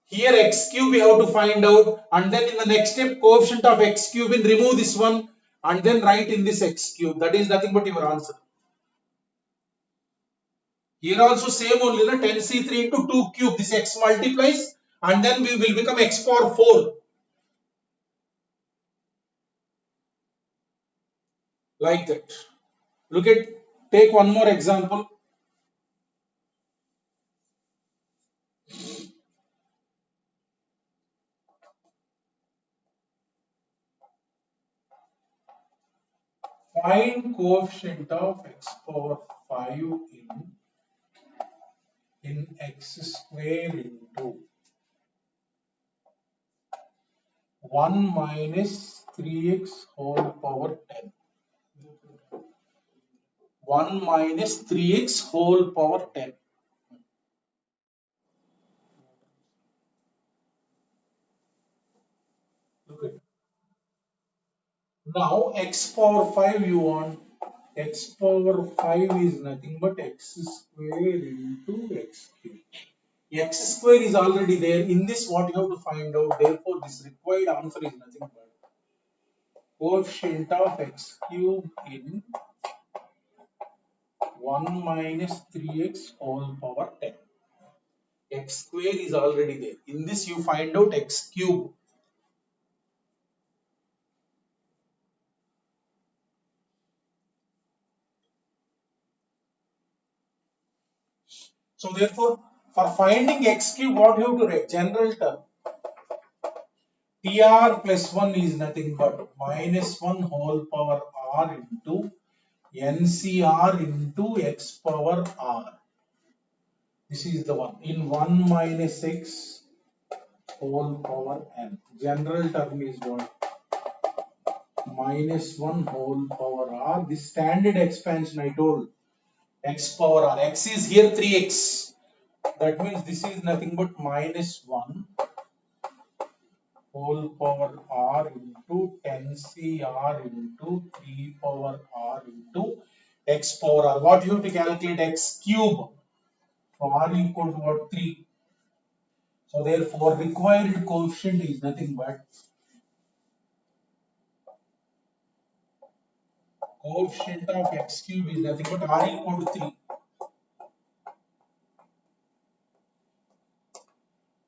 Here x cube we have to find out. And then in the next step, coefficient of x cube, and remove this one. And then write in this x cube. That is nothing but your answer. Here also same only, 10C3 into 2 cube. This x multiplies and then we will become x power 4 like that. Look at, take one more example. Find coefficient of x power 5 in x square into 1 minus 3x whole power 10. 1 minus 3x whole power 10. Look at, now x power 5 you want. X power 5 is nothing but x square into x cube. X square is already there. In this, what you have to find out, therefore, this required answer is nothing but coefficient of x cube in 1 minus 3x whole power 10. X square is already there. In this, you find out x cube. So, therefore, for finding x cube, what you have to write? General term. TR plus 1 is nothing but minus 1 whole power r into NCR into x power r. This is the one. In 1 minus x whole power n. General term is what? Minus 1 whole power r. This standard expansion I told. X power r. X is here 3x. That means this is nothing but minus 1 whole power r into 10cr into 3 power r into x power r. What you have to calculate? X cube. So r equal to what? 3. So therefore required coefficient is nothing but coefficient of x cube is nothing but r equal to 3.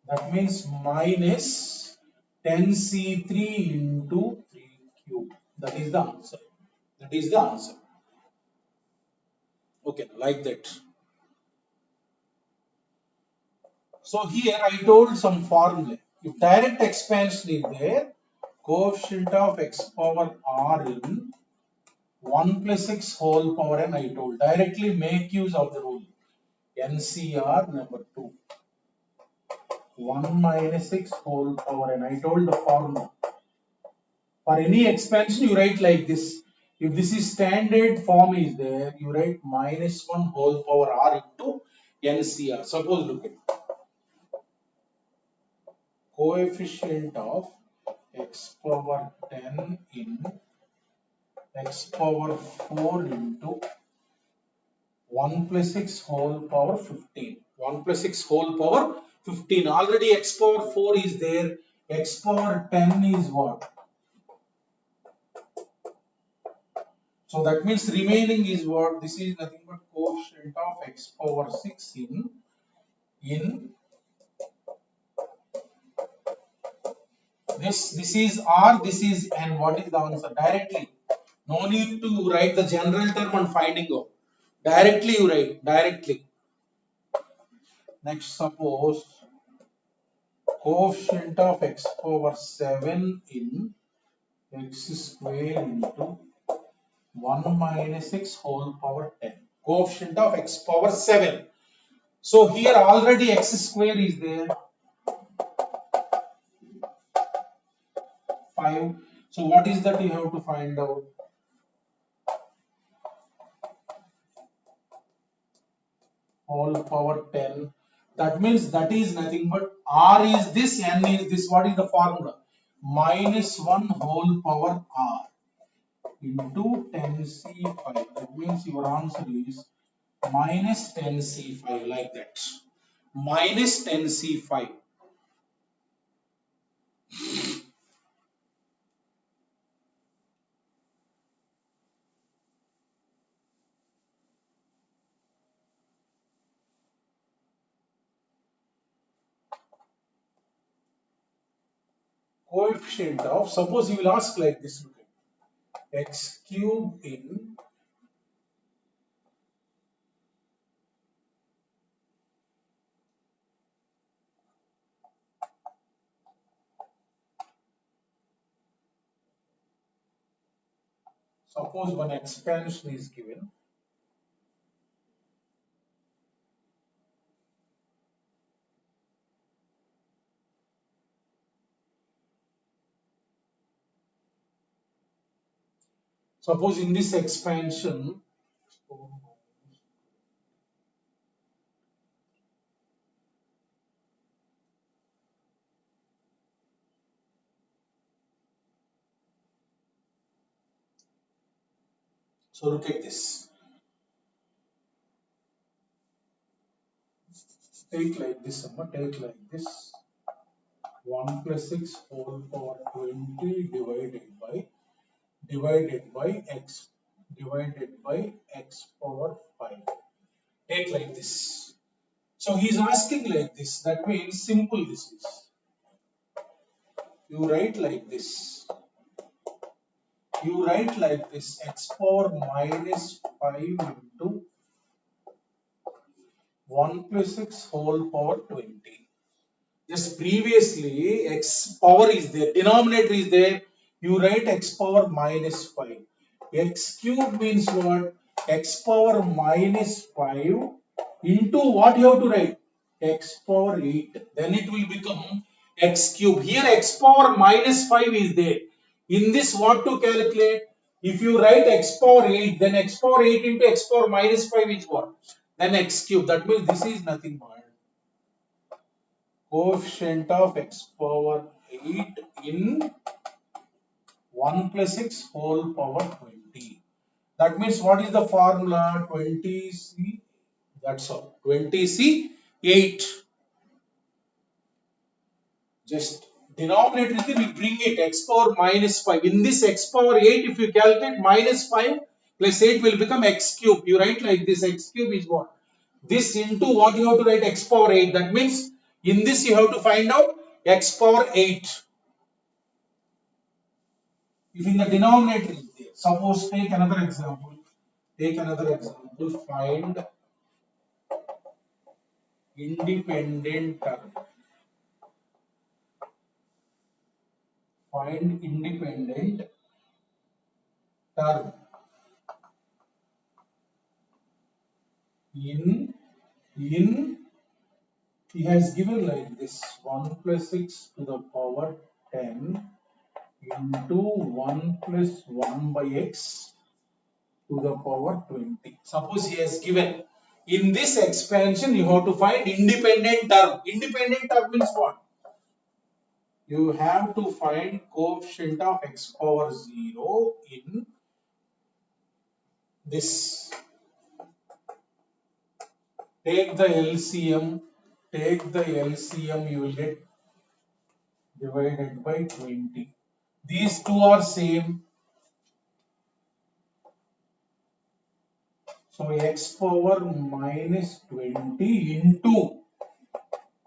That means minus 10c3 into 3 cube. That is the answer. That is the answer. Okay, like that. So here I told some formula. If direct expansion is there, coefficient of x power r in 1 plus x whole power n, I told. Directly make use of the rule. NCR number 2. 1 minus x whole power n. I told the formula. For any expansion, you write like this. If this is standard form is there, you write minus 1 whole power r into NCR. Suppose look at coefficient of x power 10 in x power 4 into 1 plus x whole power 15. 1 plus x whole power 15. Already x power 4 is there. X power 10 is what? So that means remaining is what? This is nothing but coefficient of x power 6 in this is r, this is n. What is the answer? Directly. No need to write the general term and finding out. Directly you write. Directly. Next, suppose coefficient of x power 7 in x square into 1 minus x whole power 10. Coefficient of x power 7. So here already x square is there. 5. So what is that you have to find out? Whole power 10. That means that is nothing but r is this, n is this. What is the formula? Minus 1 whole power r into 10c5. That means your answer is minus 10c5 like that. Minus 10c5. coefficient of, suppose you will ask like this, look at x cube in suppose one expansion is given. Suppose in this expansion, so look at this. Take like this, take like this. 1 plus 6 whole power 20 divided by x power 5. Take like this. So he is asking like this. That means simple this is. You write like this. You write like this. X power minus 5 into 1 plus 6 whole power 20. Just previously x power is there, denominator is there, you write x power minus 5. X cube means what? X power minus 5 into what you have to write? X power 8. Then it will become x cube. Here x power minus 5 is there. In this what to calculate? If you write x power 8, then x power 8 into x power minus 5 is what? Then x cube. That means this is nothing but coefficient of x power 8 in 1 plus 6 whole power 20. That means what is the formula? 20c, that's all. 20c 8. Just denominator is there, we bring it x power minus 5. In this x power 8, if you calculate minus 5 plus 8 will become x cube. You write like this, x cube is what? This into what you have to write? X power 8. That means in this you have to find out x power 8. If in the denominator is there, suppose take another example. Find independent term. Find independent term in he has given like this 1 plus 6 to the power 10 into 1 plus 1 by x to the power 20. Suppose he has given in this expansion you have to find independent term. Independent term means what? You have to find coefficient of x power 0 in this. Take the LCM, you will get divided by 20. These two are same. So x power minus 20 into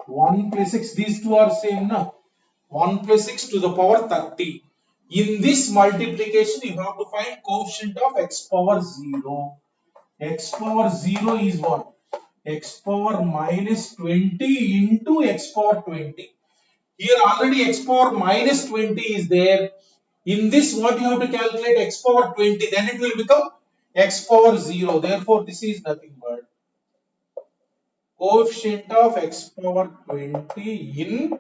1 plus 6, these two are same now. 1 plus 6 to the power 30. In this multiplication, you have to find coefficient of x power 0. X power 0 is what? X power minus 20 into x power 20. Here already x power minus 20 is there. In this, what you have to calculate? X power 20. Then it will become x power 0. Therefore, this is nothing but coefficient of x power 20 in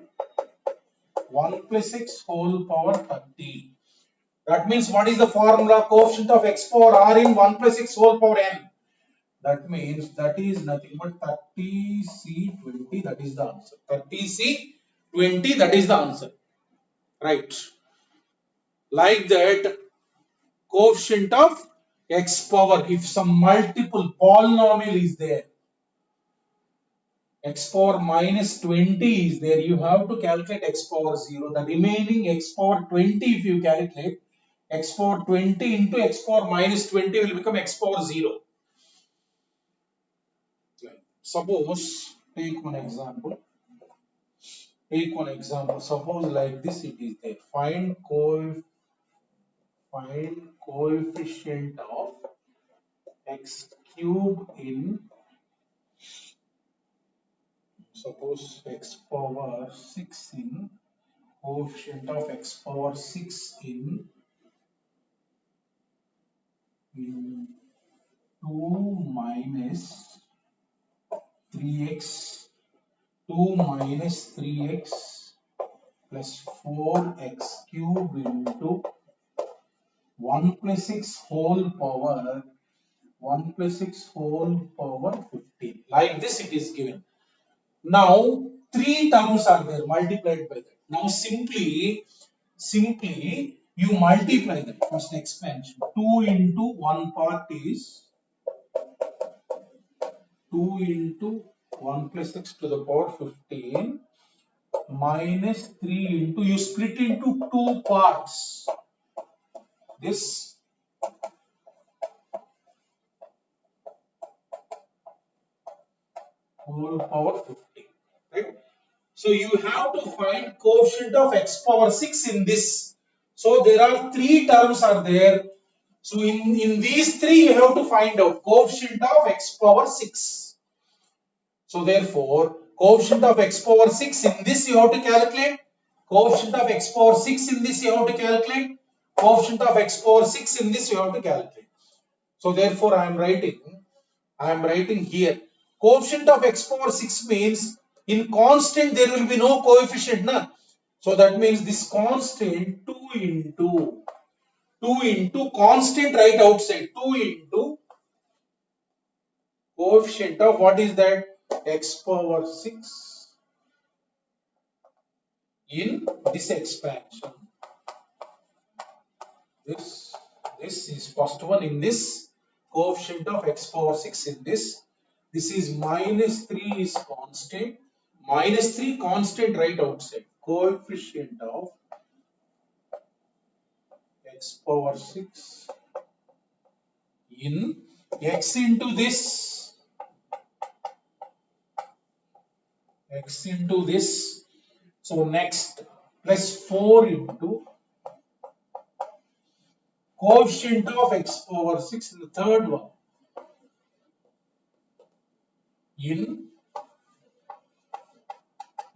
1 plus 6 whole power 30. That means what is the formula? Coefficient of x power r in 1 plus 6 whole power n. That means that is nothing but 30c20. That is the answer. 30c20. That is the answer. Right. Like that, coefficient of x power, if some multiple polynomial is there, x power minus 20 is there, you have to calculate x power 0. The remaining x power 20, if you calculate, x power 20 into x power minus 20 will become x power 0. Suppose, take one example. Take one example. Suppose like this it is there. Find coefficient of x cube in, suppose x power 6 in, coefficient of x power 6 in 2 minus 3x, 2 minus 3x plus 4x cube into 1 plus 6 whole power 1 plus 6 whole power 15. Like this it is given. Now, three terms are there multiplied by that. Now, simply you multiply them. First expansion. 2 into one part is 2 into 1 plus x to the power 15 minus 3 into, you split into two parts. This whole power 15. Right? So you have to find coefficient of x power 6 in this. So there are three terms are there. So in these three you have to find out coefficient of x power 6. So therefore coefficient of x power 6 in this you have to calculate. Coefficient of x power 6 in this you have to calculate. Coefficient of x power 6 in this you have to calculate. So therefore I am writing here. Coefficient of x power 6 means in constant there will be no coefficient. Na? So that means this constant 2 into constant right outside. 2 into coefficient of what is that? X power 6 in this expansion. This is first one in this. Coefficient of x power 6 in this. This is minus 3 is constant. Minus 3 constant right outside. Coefficient of x power 6 in x into this. X into this. So next plus 4 into coefficient of x power 6 in the third one in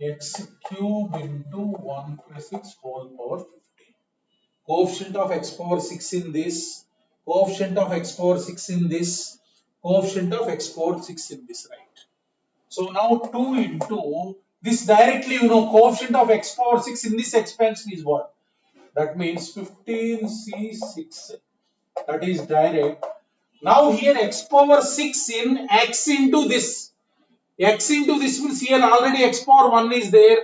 x cube into 1 plus 6 whole power 15. Coefficient of x power 6 in this, coefficient of x power 6 in this, coefficient of x power 6 in this, right? So now 2 into this directly, you know, coefficient of x power 6 in this expansion is what? That means 15c6. That is direct. Now here x power 6 in x into this. X into this means here already x power 1 is there.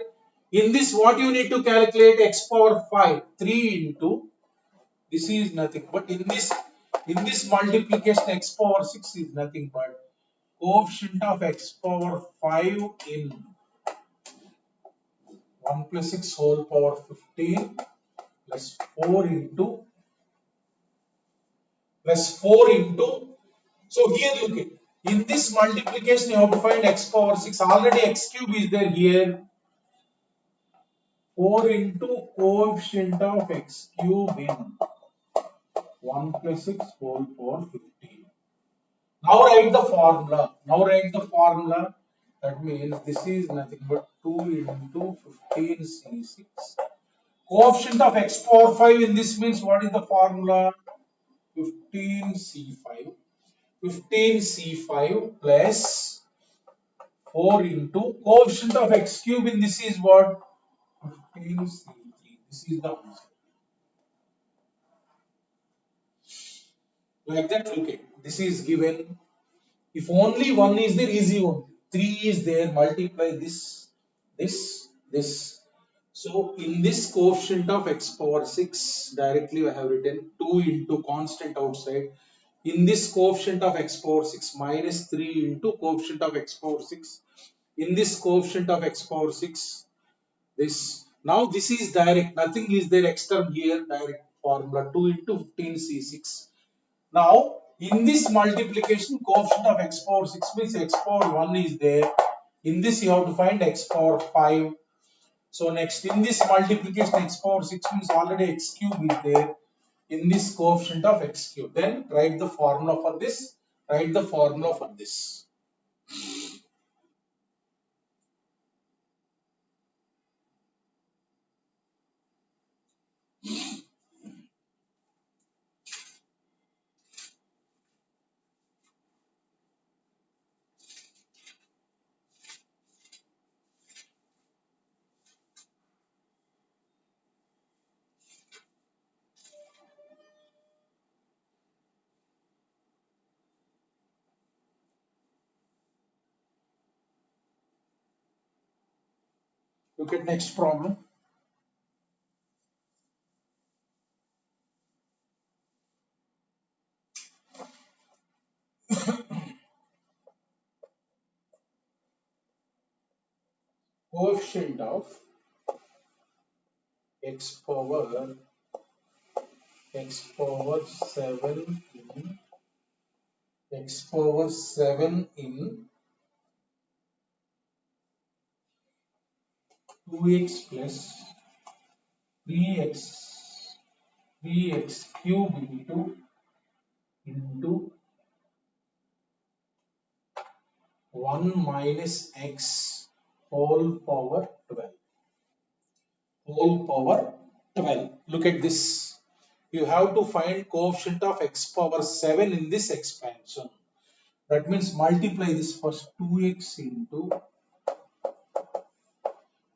In this what you need to calculate? X power 5. 3 into, this is nothing but in this multiplication x power 6 is nothing but coefficient of x power 5 in 1 plus 6 whole power 15 plus 4 into so here look at, in this multiplication you have to find x power 6, already x cube is there here, 4 into coefficient of x cube in 1 plus 6 whole power 15. Now write the formula. That means this is nothing but 2 into 15c6. Coefficient of x power 5 in this means what is the formula? 15c5. 15c5 plus 4 into coefficient of x cube in this is what? 15c3. This is the answer. Like that, look at, this is given. If only 1 is there, easy only. 3 is there, multiply this. So in this coefficient of x power 6, directly I have written 2 into constant outside. In this coefficient of x power 6 minus 3 into coefficient of x power 6. In this coefficient of x power 6, this. Now this is direct, nothing is there extra here, direct formula 2 into 15c6. Now in this multiplication, coefficient of x power 6 means x power 1 is there. In this you have to find x power 5. So next, in this multiplication, x power 6 means already x cube is there in this coefficient of x cube. Then write the formula for this. Write the formula for this. Look at next problem. Coefficient of x power 7 in x power 7 in 2x plus 3x 3x cube into 1 minus x whole power 12. Whole power 12. Look at this. You have to find coefficient of x power 7 in this expansion. That means multiply this first 2x into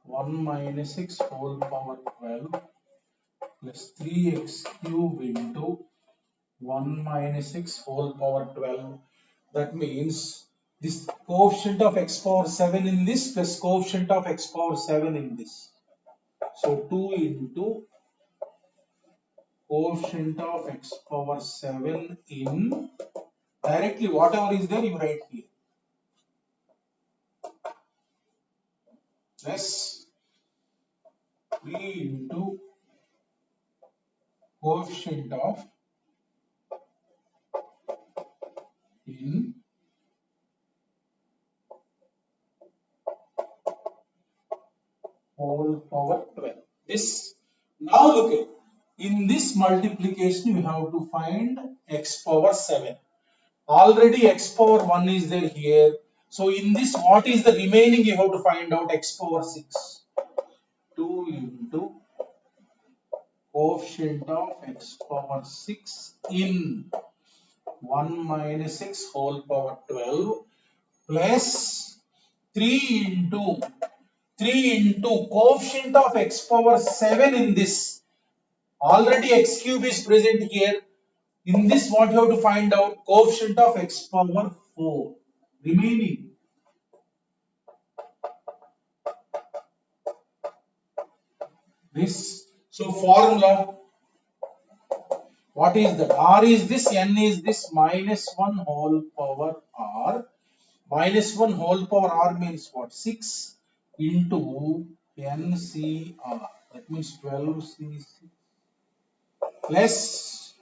1 minus x whole power 12 plus 3x cube into 1 minus x whole power 12. That means this coefficient of x power 7 in this plus coefficient of x power 7 in this. So 2 into coefficient of x power 7 in, directly whatever is there you write here, plus 3 into coefficient of in whole power 12. This, now look at, in this multiplication you have to find x power 7. Already x power 1 is there here. So in this, what is the remaining? You have to find out x power 6. 2 into coefficient of x power 6 in 1 minus x whole power 12 plus 3 into coefficient of x power 7 in this. Already x cube is present here. In this, what you have to find out? Coefficient of x power 4 remaining. This, so formula, what is that? R is this, N is this, minus 1 whole power R. Minus 1 whole power R means what? 6 into NCR. That means 12C6 plus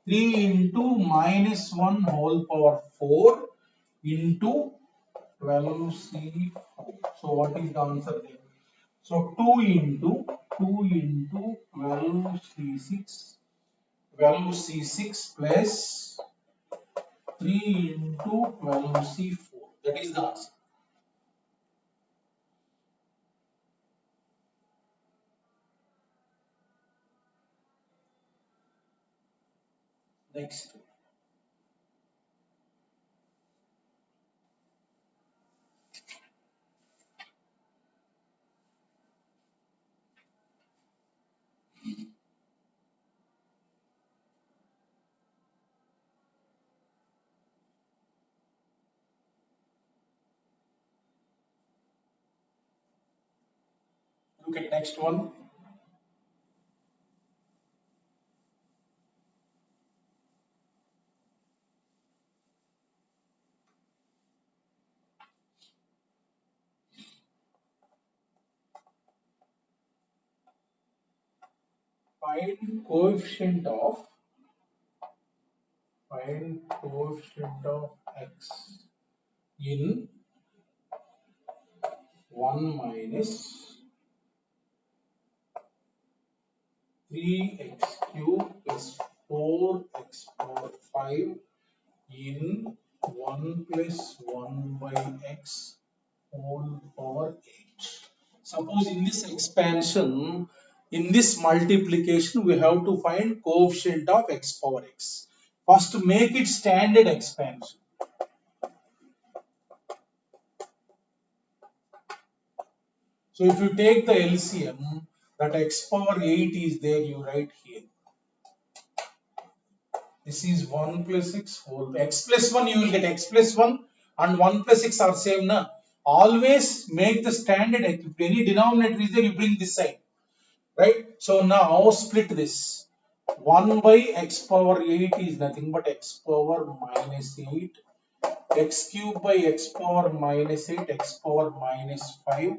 3 into minus 1 whole power 4 into 12C4. So what is the answer there? So 2 into 12C6 plus 3 into 12C4. That is the answer. Next. Look at next one. Find coefficient of x in 1 minus 3x cube plus 4x power 5 in 1 plus 1 by x whole power 8. Suppose in this expansion, in this multiplication, we have to find coefficient of x power x. First, make it standard expansion. So if you take the LCM, that x power 8 is there, you write here. This is 1 plus x whole. X plus 1, you will get x plus 1 and 1 plus x are same. Na? Always make the standard. If any denominator is there, you bring this side. Right? So now split this. 1 by x power 8 is nothing but x power minus 8. X cube by x power minus 8, x power minus 5.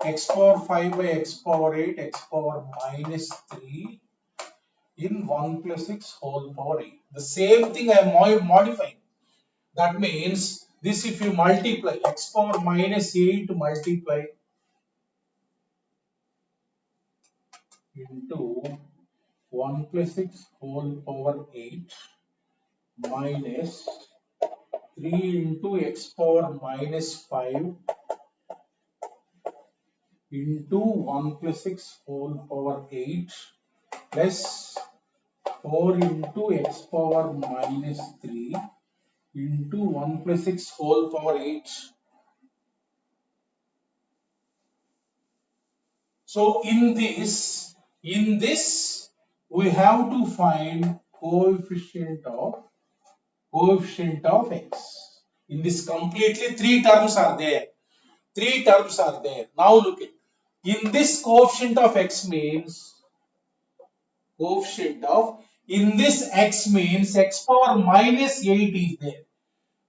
X power 5 by x power 8, x power minus 3 in 1 plus x whole power 8. The same thing I am modifying. That means this, if you multiply x power minus 8 multiply into 1 plus x whole power 8 minus 3 into x power minus 5 into 1 plus x whole power 8 plus 4 into x power minus 3 into 1 plus x whole power 8. So in this we have to find coefficient of x. In this completely three terms are there. Now look at, in this coefficient of x means in this x means x power minus 8 is there.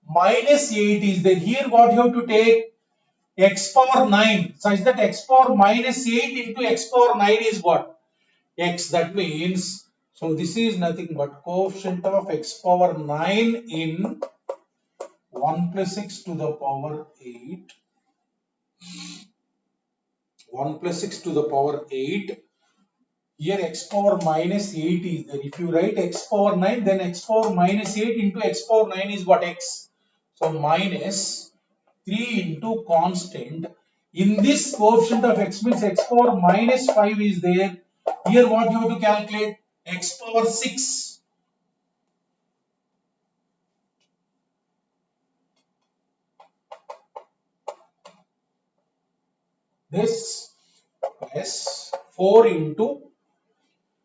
Minus 8 is there. Here what you have to take? X power 9, such that x power minus 8 into x power 9 is what? X. That means, so this is nothing but coefficient of x power 9 in 1 plus x to the power 8. 1 plus x to the power 8. Here x power minus 8 is there. If you write x power 9, then x power minus 8 into x power 9 is what? X. So minus 3 into constant. In this coefficient of x means x power minus 5 is there. Here what you have to calculate? X power 6. This plus 4 into.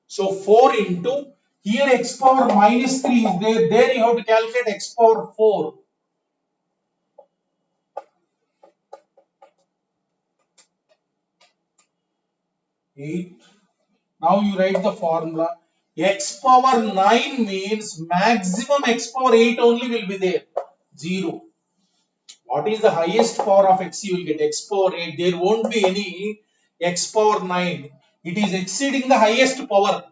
So 4 into. Here x power minus 3 is there. There you have to calculate x power 4. Now you write the formula. X power 9 means maximum x power 8 only will be there. 0. What is the highest power of x? You will get x power 8. There won't be any x power 9. It is exceeding the highest power.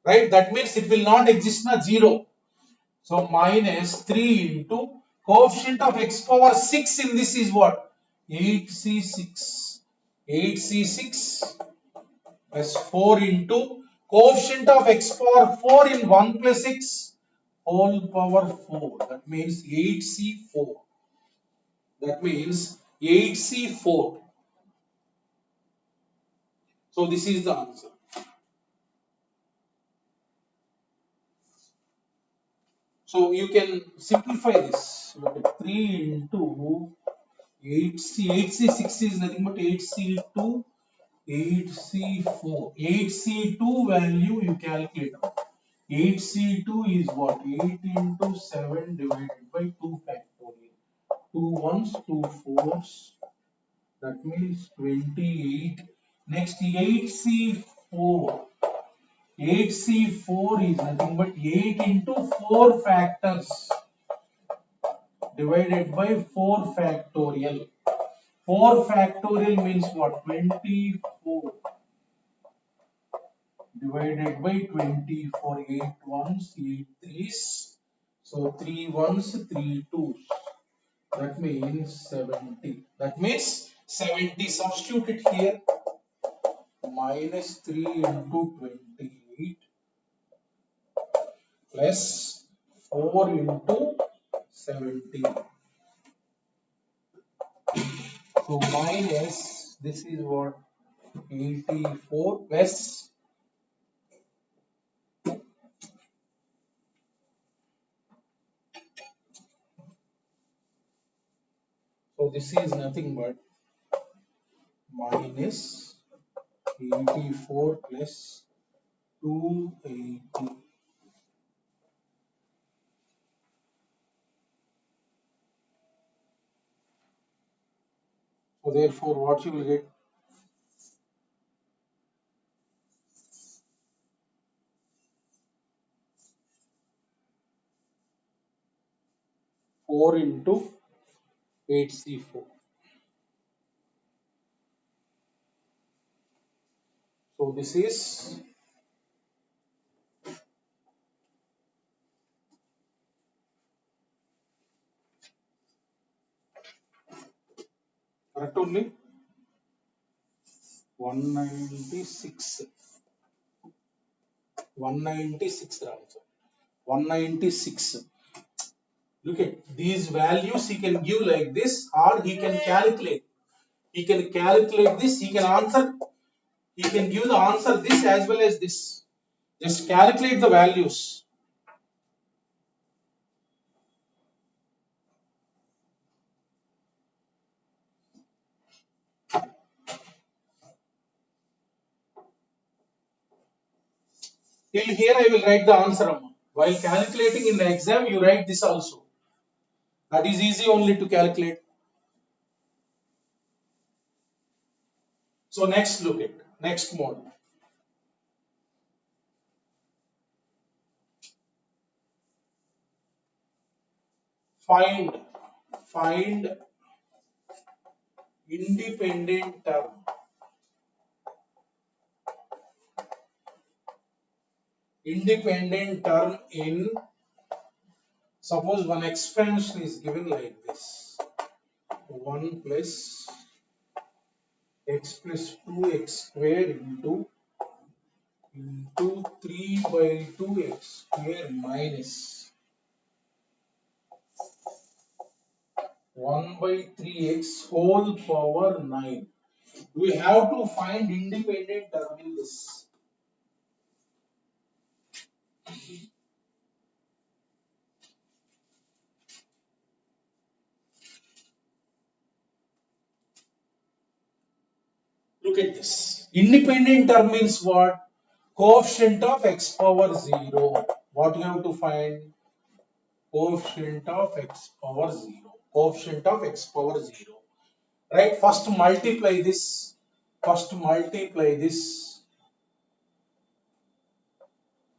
Right? That means it will not exist na 0. So minus 3 into coefficient of x power 6 in this is what? 8c6. 8c6 plus 4 into coefficient of x power 4 in 1 plus x whole power 4. That means 8c4. That means 8c4. So this is the answer. So you can simplify this. Look at 3 into 8c. 8c6 is nothing but 8c2. 8c4. 8c2 value you calculate. 8c2 is what? 8 into 7 divided by 2 factorial. 2 ones, 2 fours. That means 28. Next 8c4. 8c4 is nothing but 8 into 4 factors divided by 4 factorial. 4 factorial means what? 24 divided by 24. 8 ones, 8 threes. So 3 ones, 3 twos. That means 70. That means 70. Substitute it here. Minus 3 into 28 8 plus 4 into 17. So minus, this is what, 84 plus, so this is nothing but minus 84 plus 280. So therefore what you will get? 4 into 8C4. So this is correct only 196. 196 also. 196. Look at these values, he can give like this, or he can calculate. He can calculate this, he can answer, he can give the answer this as well as this. Just calculate the values. Till here I will write the answer, Amma. While calculating in the exam, you write this also. That is easy only to calculate. So next look at, next mode. Find independent term. Independent term in, suppose one expansion is given like this. 1 plus x plus 2x square into 3 by 2x square minus 1 by 3x whole power 9. We have to find independent term in this. Look at this. Independent term means what? Coefficient of x power 0. What you have to find? Coefficient of x power 0. Coefficient of x power 0. Right? First multiply this. First multiply this.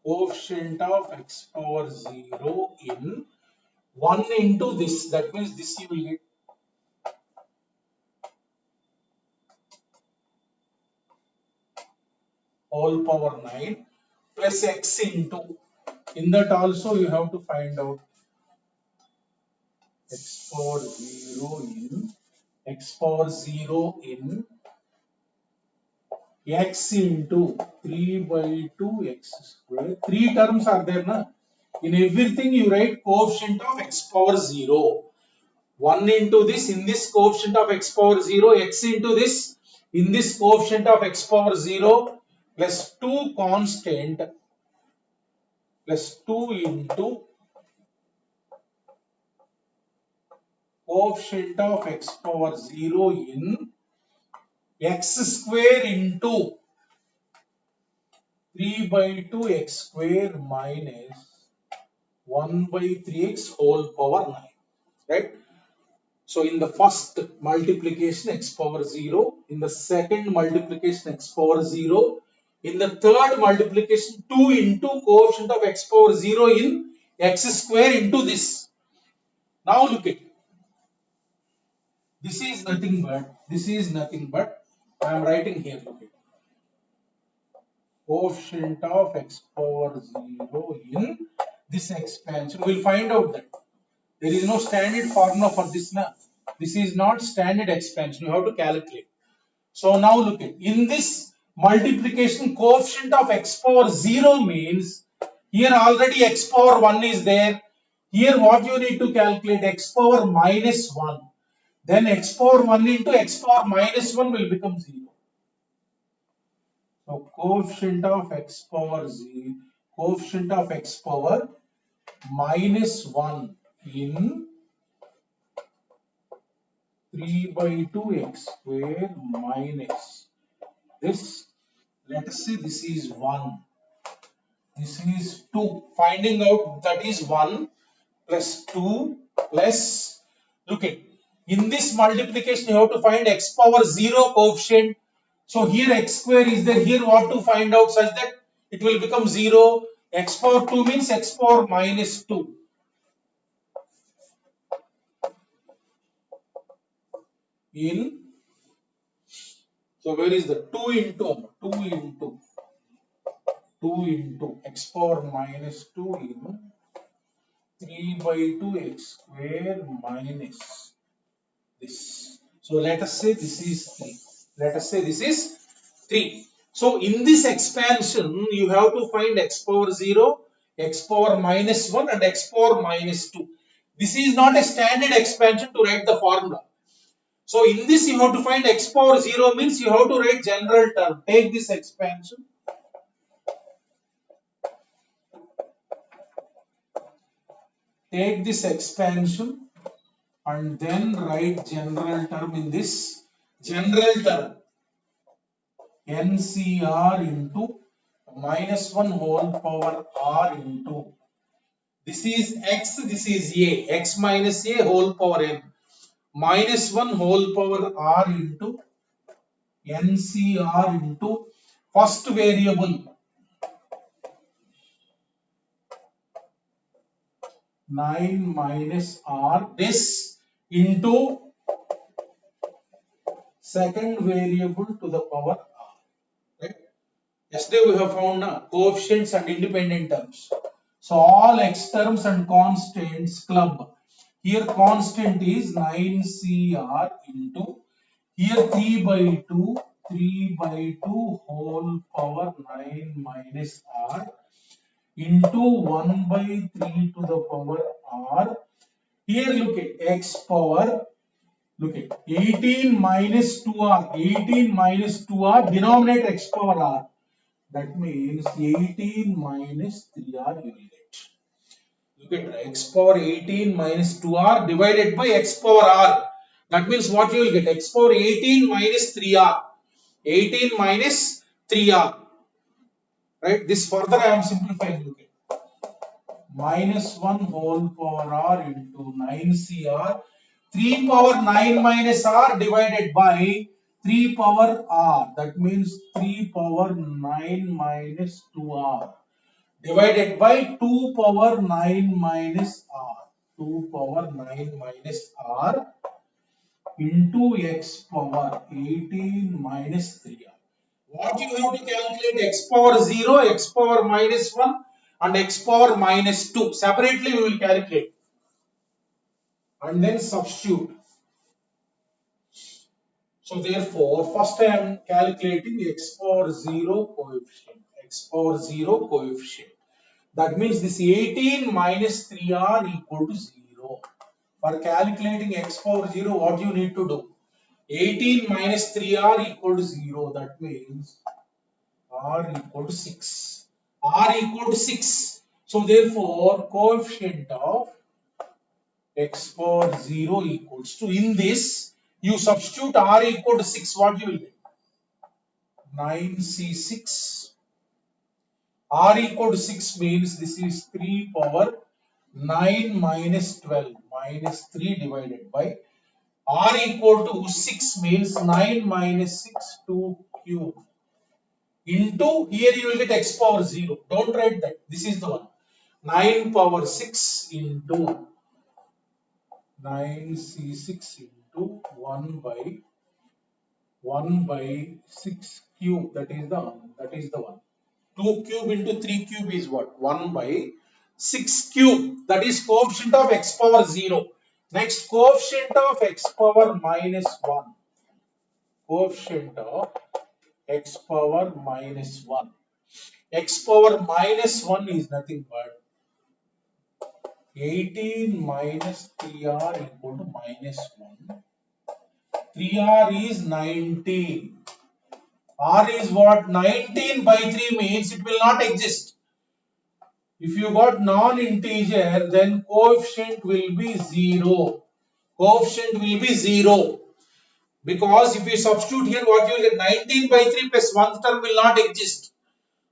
Coefficient of x power 0 in 1 into this. That means this you will get. Whole power 9 plus x into. In that also you have to find out x power 0 in x power 0 in x into 3 by 2x square. 3 terms are there, na? In everything you write coefficient of x power 0. 1 into this, in this coefficient of x power 0, x into this, in this coefficient of x power 0, plus 2 constant, plus 2 into coefficient of x power 0 in x square into 3 by 2x square minus 1 by 3x whole power 9. Right? So in the first multiplication x power 0, in the second multiplication x power 0, in the third multiplication 2 into coefficient of x power 0 in x square into this. Now look at, this is nothing but I am writing here, look at, coefficient of x power 0 in this expansion. We will find out that there is no standard formula for this now. This is not standard expansion. You have to calculate. So now look at, in this multiplication coefficient of x power 0 means here already x power 1 is there. Here what you need to calculate, x power minus 1. Then x power 1 into x power minus 1 will become 0. So coefficient of x power 0, coefficient of x power minus 1 in 3 by 2 x square minus this. Let us say this is 1. This is 2. Finding out that is 1 plus 2 plus, look at, in this multiplication you have to find x power 0 coefficient. So here x square is there, here what to find out such that it will become 0. X power 2 means x power minus 2. In, so where is the 2 into x power minus 2 in 3 by 2 x square minus this. So let us say this is 3. Let us say this is 3. So in this expansion, you have to find x power 0, x power minus 1 and x power minus 2. This is not a standard expansion to write the formula. So in this you have to find x power 0 means you have to write general term. Take this expansion. Take this expansion and then write general term in this. General term NCR into minus 1 whole power R into, this is x, this is a, x minus a whole power n, minus 1 whole power R into NCR into first variable 9 minus R, this into second variable to the power R. Right? Yesterday we have found coefficients and independent terms. So all x terms and constants club. Here constant is 9CR into, here 3 by 2 whole power 9 minus R into 1 by 3 to the power R. Here look at x power, look at 18 minus 2R, 18 minus 2R, denominator x power R. That means 18 minus 3R you will get. Look at x power 18 minus 2R divided by x power R. That means what you will get? X power 18 minus 3R. 18 minus 3R. Right? This further I am simplifying. Look at minus 1 whole power R into 9CR. 3 power 9 minus R divided by 3 power R. That means 3 power 9 minus 2R. Divided by 2 power 9 minus R. 2 power 9 minus R into x power 18 minus 3R. What you have to calculate? X power 0, x power minus 1 and x power minus 2. Separately we will calculate. And then substitute. So therefore, first I am calculating x power 0 coefficient. X power 0 coefficient. That means this 18 minus 3R equal to 0. For calculating x power 0, what you need to do? 18 minus 3R equal to 0. That means R equal to 6. R equal to 6. So therefore, coefficient of x power 0 equals to, in this, you substitute R equal to 6, what you will get? 9C6. R equal to 6 means this is 3 power 9 minus 12 minus 3 divided by R equal to 6 means 9 minus 6 2 cube into, here you will get x power 0. Don't write that. This is the one. 9 power 6 into 9C6 into 1 by 6 cube. That is the one. That is the one. 2 cube into 3 cube is what? 1 by 6 cube. That is coefficient of x power 0. Next, coefficient of x power minus 1. Coefficient of x power minus 1. X power minus 1 is nothing but 18 minus 3r equal to minus 1. 3r is 19. R is what? 19 by 3 means it will not exist. If you got non-integer, then coefficient will be 0. Coefficient will be 0. Because if you substitute here, what you will get? 19 by 3 plus 1 term will not exist.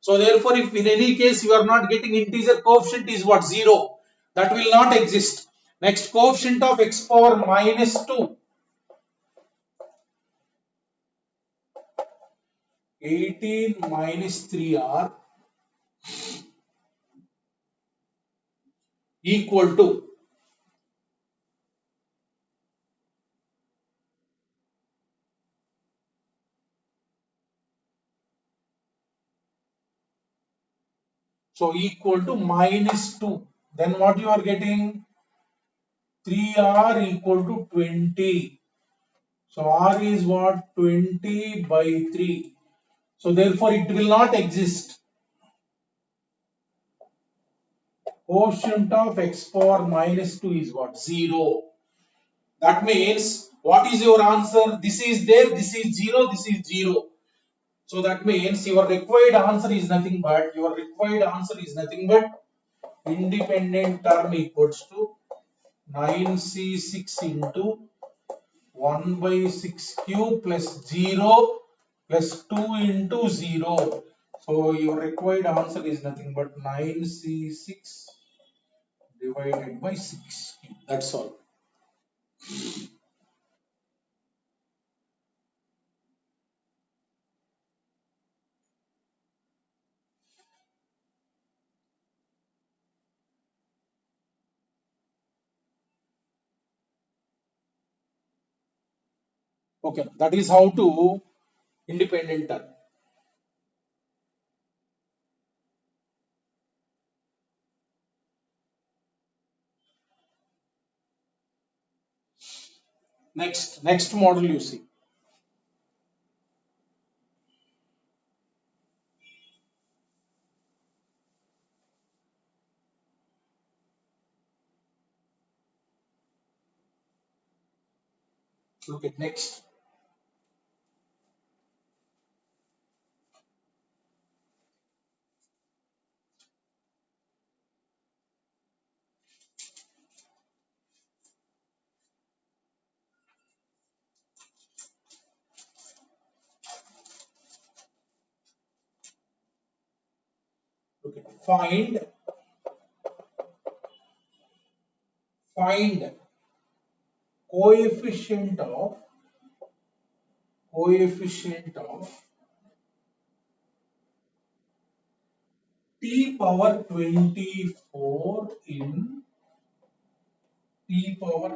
So therefore, if in any case you are not getting integer, coefficient is what? 0. That will not exist. Next, coefficient of x power minus 2. 18 minus 3r equal to equal to minus 2. Then what you are getting? 3r equal to 20. So r is what? 20 by 3. So therefore it will not exist. Quotient of x power minus 2 is what? 0. That means what is your answer? This is there, this is 0, this is 0. So that means your required answer is nothing but independent term equals to 9c6 into 1 by 6 cube plus 0 plus 2 into 0. So your required answer is nothing but 9c6 divided by 6 cube. That's all. Okay, that is how to independent term. Next model you see. Look at next. Okay. Find coefficient of t power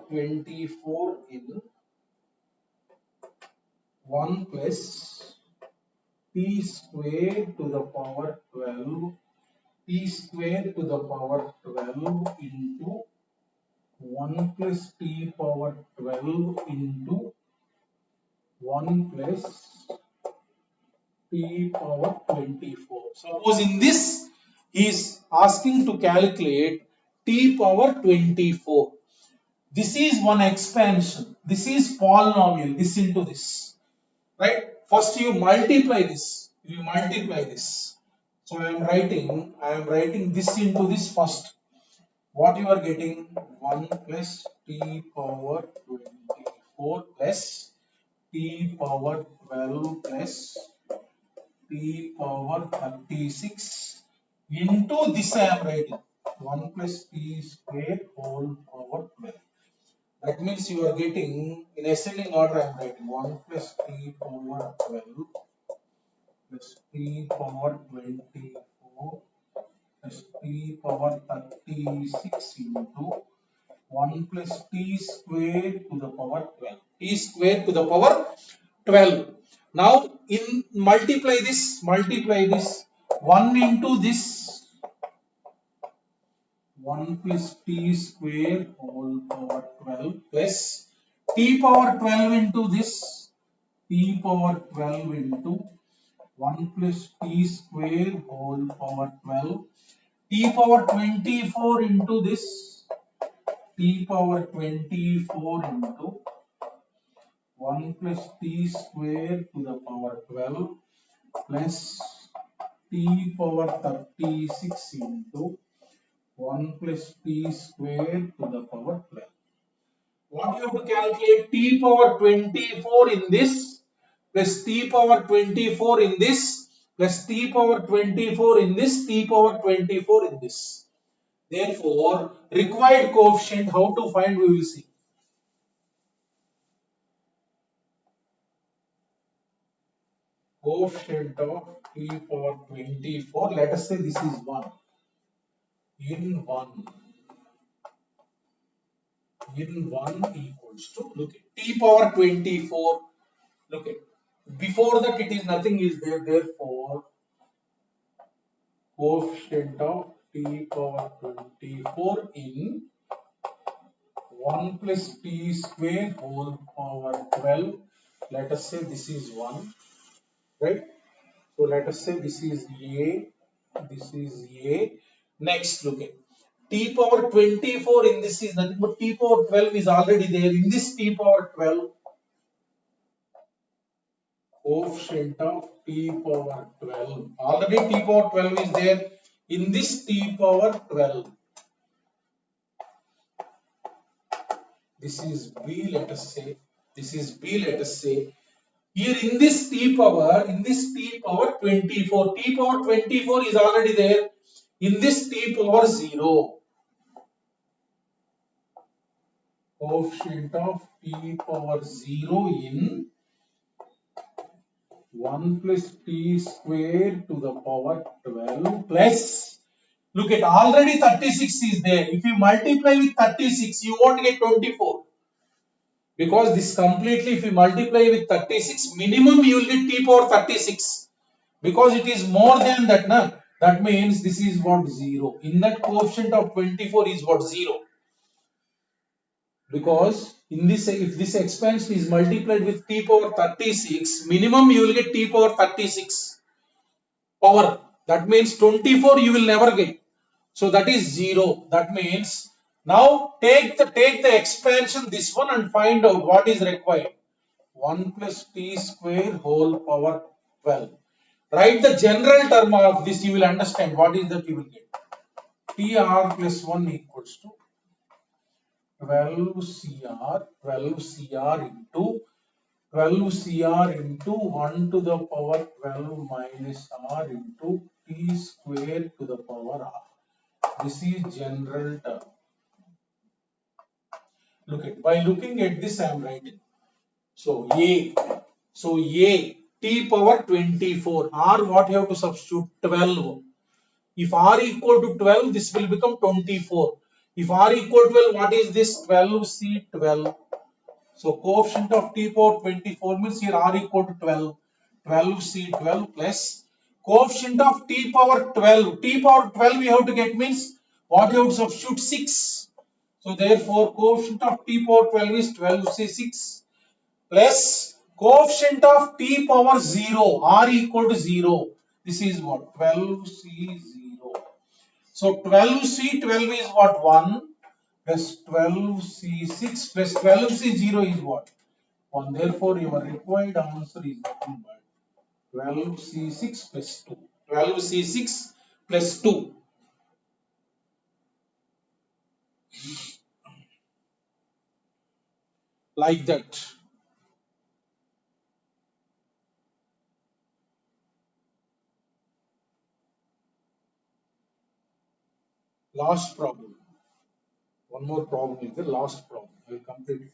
24 in 1 plus t square to the power 12 into 1 plus t power 12 into 1 plus t power 24. Suppose in this he is asking to calculate t power 24. This is one expansion. This is polynomial. This into this. Right? First you multiply this. So I am writing this into this first. What you are getting? 1 plus t power 24 plus t power 12 plus t power 36 into this I am writing 1 plus t square whole power 12. That means you are getting in ascending order I am writing 1 plus t power 12 plus t power 24 plus t power 36 into 1 plus t square to the power 12. T square to the power 12. Now in multiply this 1 into this 1 plus t square whole power 12 plus t power 12 into this t power 12 into 1 plus t square whole power 12, t power 24 into this, t power 24 into 1 plus t square to the power 12 plus t power 36 into 1 plus t square to the power 12. What you have to calculate? T power 24 in this plus t power 24 in this plus t power 24 in this, t power 24 in this. Therefore, required coefficient, how to find, we will see. Coefficient of t power 24, let us say this is 1. In 1 equals to, look at t power 24, look at, before that it is nothing is there, therefore coefficient of t power 24 in 1 plus t square whole power 12, let us say this is 1, right? So let us say this is A, this is A. Next, look at t power 24 in this is nothing but t power 12 is already there. In this t power 12, coefficient of t power 12, already t power 12 is there. In this t power 12, this is B, let us say, this is B, let us say. Here in this t power 24, t power 24 is already there. In this t power 0, coefficient of t power 0 in 1 plus t square to the power 12 plus, look at, already 36 is there. If you multiply with 36, you won't get 24. Because this completely, if you multiply with 36, minimum you will get t power 36. Because it is more than that, na? That means this is what, 0. In that coefficient of 24 is what, 0. Because in this, if this expansion is multiplied with t power 36, minimum you will get t power 36 power. That means 24 you will never get. So that is 0. That means now take the expansion this one and find out what is required. 1 plus t square whole power 12. Write the general term of this, you will understand what is that you will get. TR plus 1 equals to 12 CR into 1 to the power 12 minus R into t square to the power R. This is general term. Look at, by looking at this I am writing. So A t power 24, R what you have to substitute, 12. If R equal to 12, this will become 24. If R equal to 12, what is this? 12C 12. So coefficient of t power 24 means here R equal to 12. 12C 12 plus coefficient of t power 12. T power 12 we have to get means what you have to substitute, 6. So therefore coefficient of t power 12 is 12C 6 plus coefficient of t power 0, R equal to 0. This is what? 12C 0. So 12C 12 is what? 1 plus 12C 6 plus 12C 0 is what? 1. Therefore, your required answer is nothing but 12C 6 plus 2. 12C 6 plus 2. Like that. Last problem. One more problem is the last problem. I will complete it.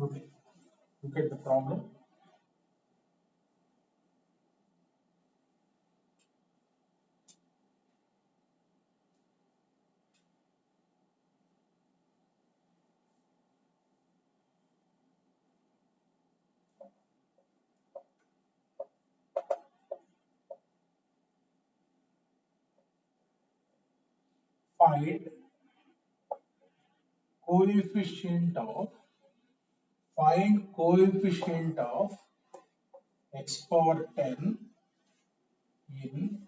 Okay. Look at the problem. find coefficient of x power 10 in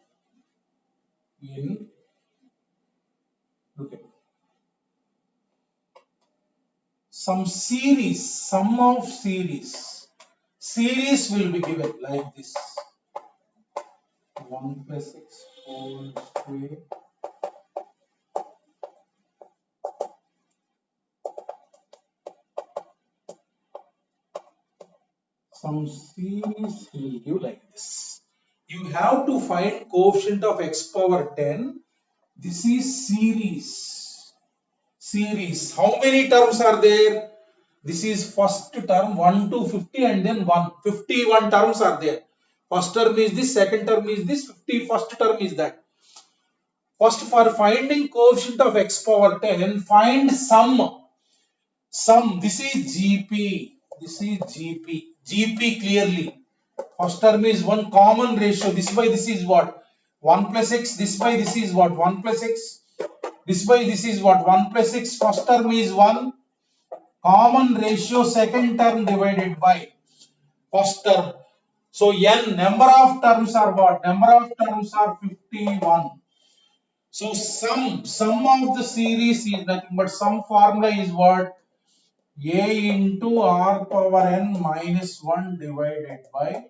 okay, some series, sum of series will be given like this: 1 plus x whole square some series will give like this. You have to find coefficient of x power 10. This is series. How many terms are there? This is first term 1 to 50 and then 1. 51 terms are there. First term is this, second term is this, 51st term is that. First, for finding coefficient of x power 10, find sum. This is GP. GP clearly. First term is one common ratio. This by this is what? 1 plus x. This by this is what? 1 plus x. This by this is what? 1 plus x. First term is 1. Common ratio second term divided by first term. So n number of terms are what? Number of terms are 51. So sum of the series is nothing but sum formula is what? A into r power n minus 1 divided by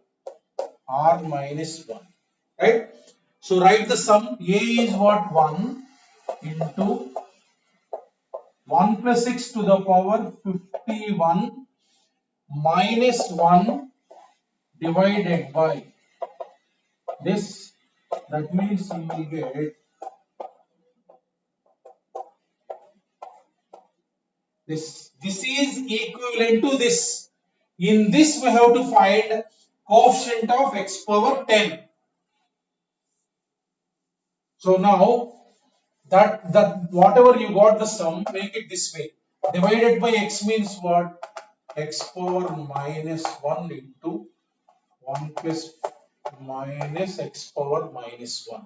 r minus 1. Right? So write the sum. A is what? 1 into 1 plus x to the power 51 minus 1 divided by this. That means you will get this. This is equivalent to this. In this we have to find coefficient of x power 10. So now that whatever you got the sum, make it this way. Divided by x means what? X power minus 1 into 1 plus minus x power minus 1.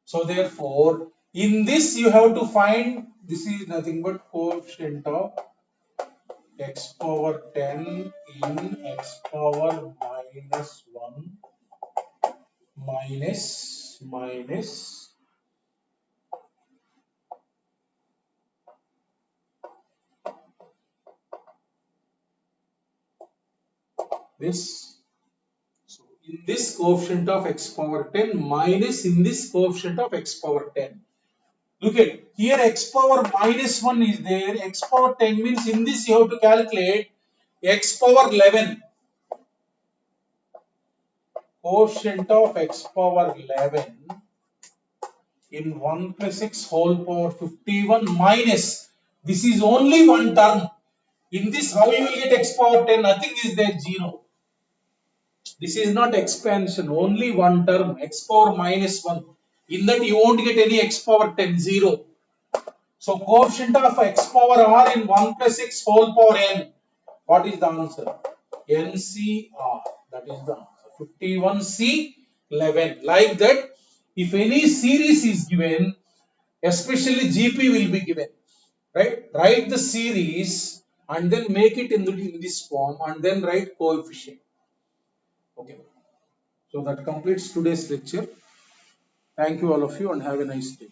So therefore, in this you have to find, this is nothing but coefficient of x power 10 in x power minus 1 minus this. So in this coefficient of x power 10 minus in this coefficient of x power 10. Look at here, x power minus 1 is there, x power 10 means in this you have to calculate x power 11. Quotient of x power 11 in 1 plus x whole power 51 minus, this is only one term. In this, how you will get x power 10? Nothing is there, 0. This is not expansion, only one term, x power minus 1. In that you won't get any x power 10, 0. So coefficient of x power r in 1 plus x whole power n. What is the answer? NCR. That is the answer. 51C 11. Like that, if any series is given, especially GP will be given. Right? Write the series and then make it in this form and then write coefficient. Okay. So that completes today's lecture. Thank you all of you and have a nice day.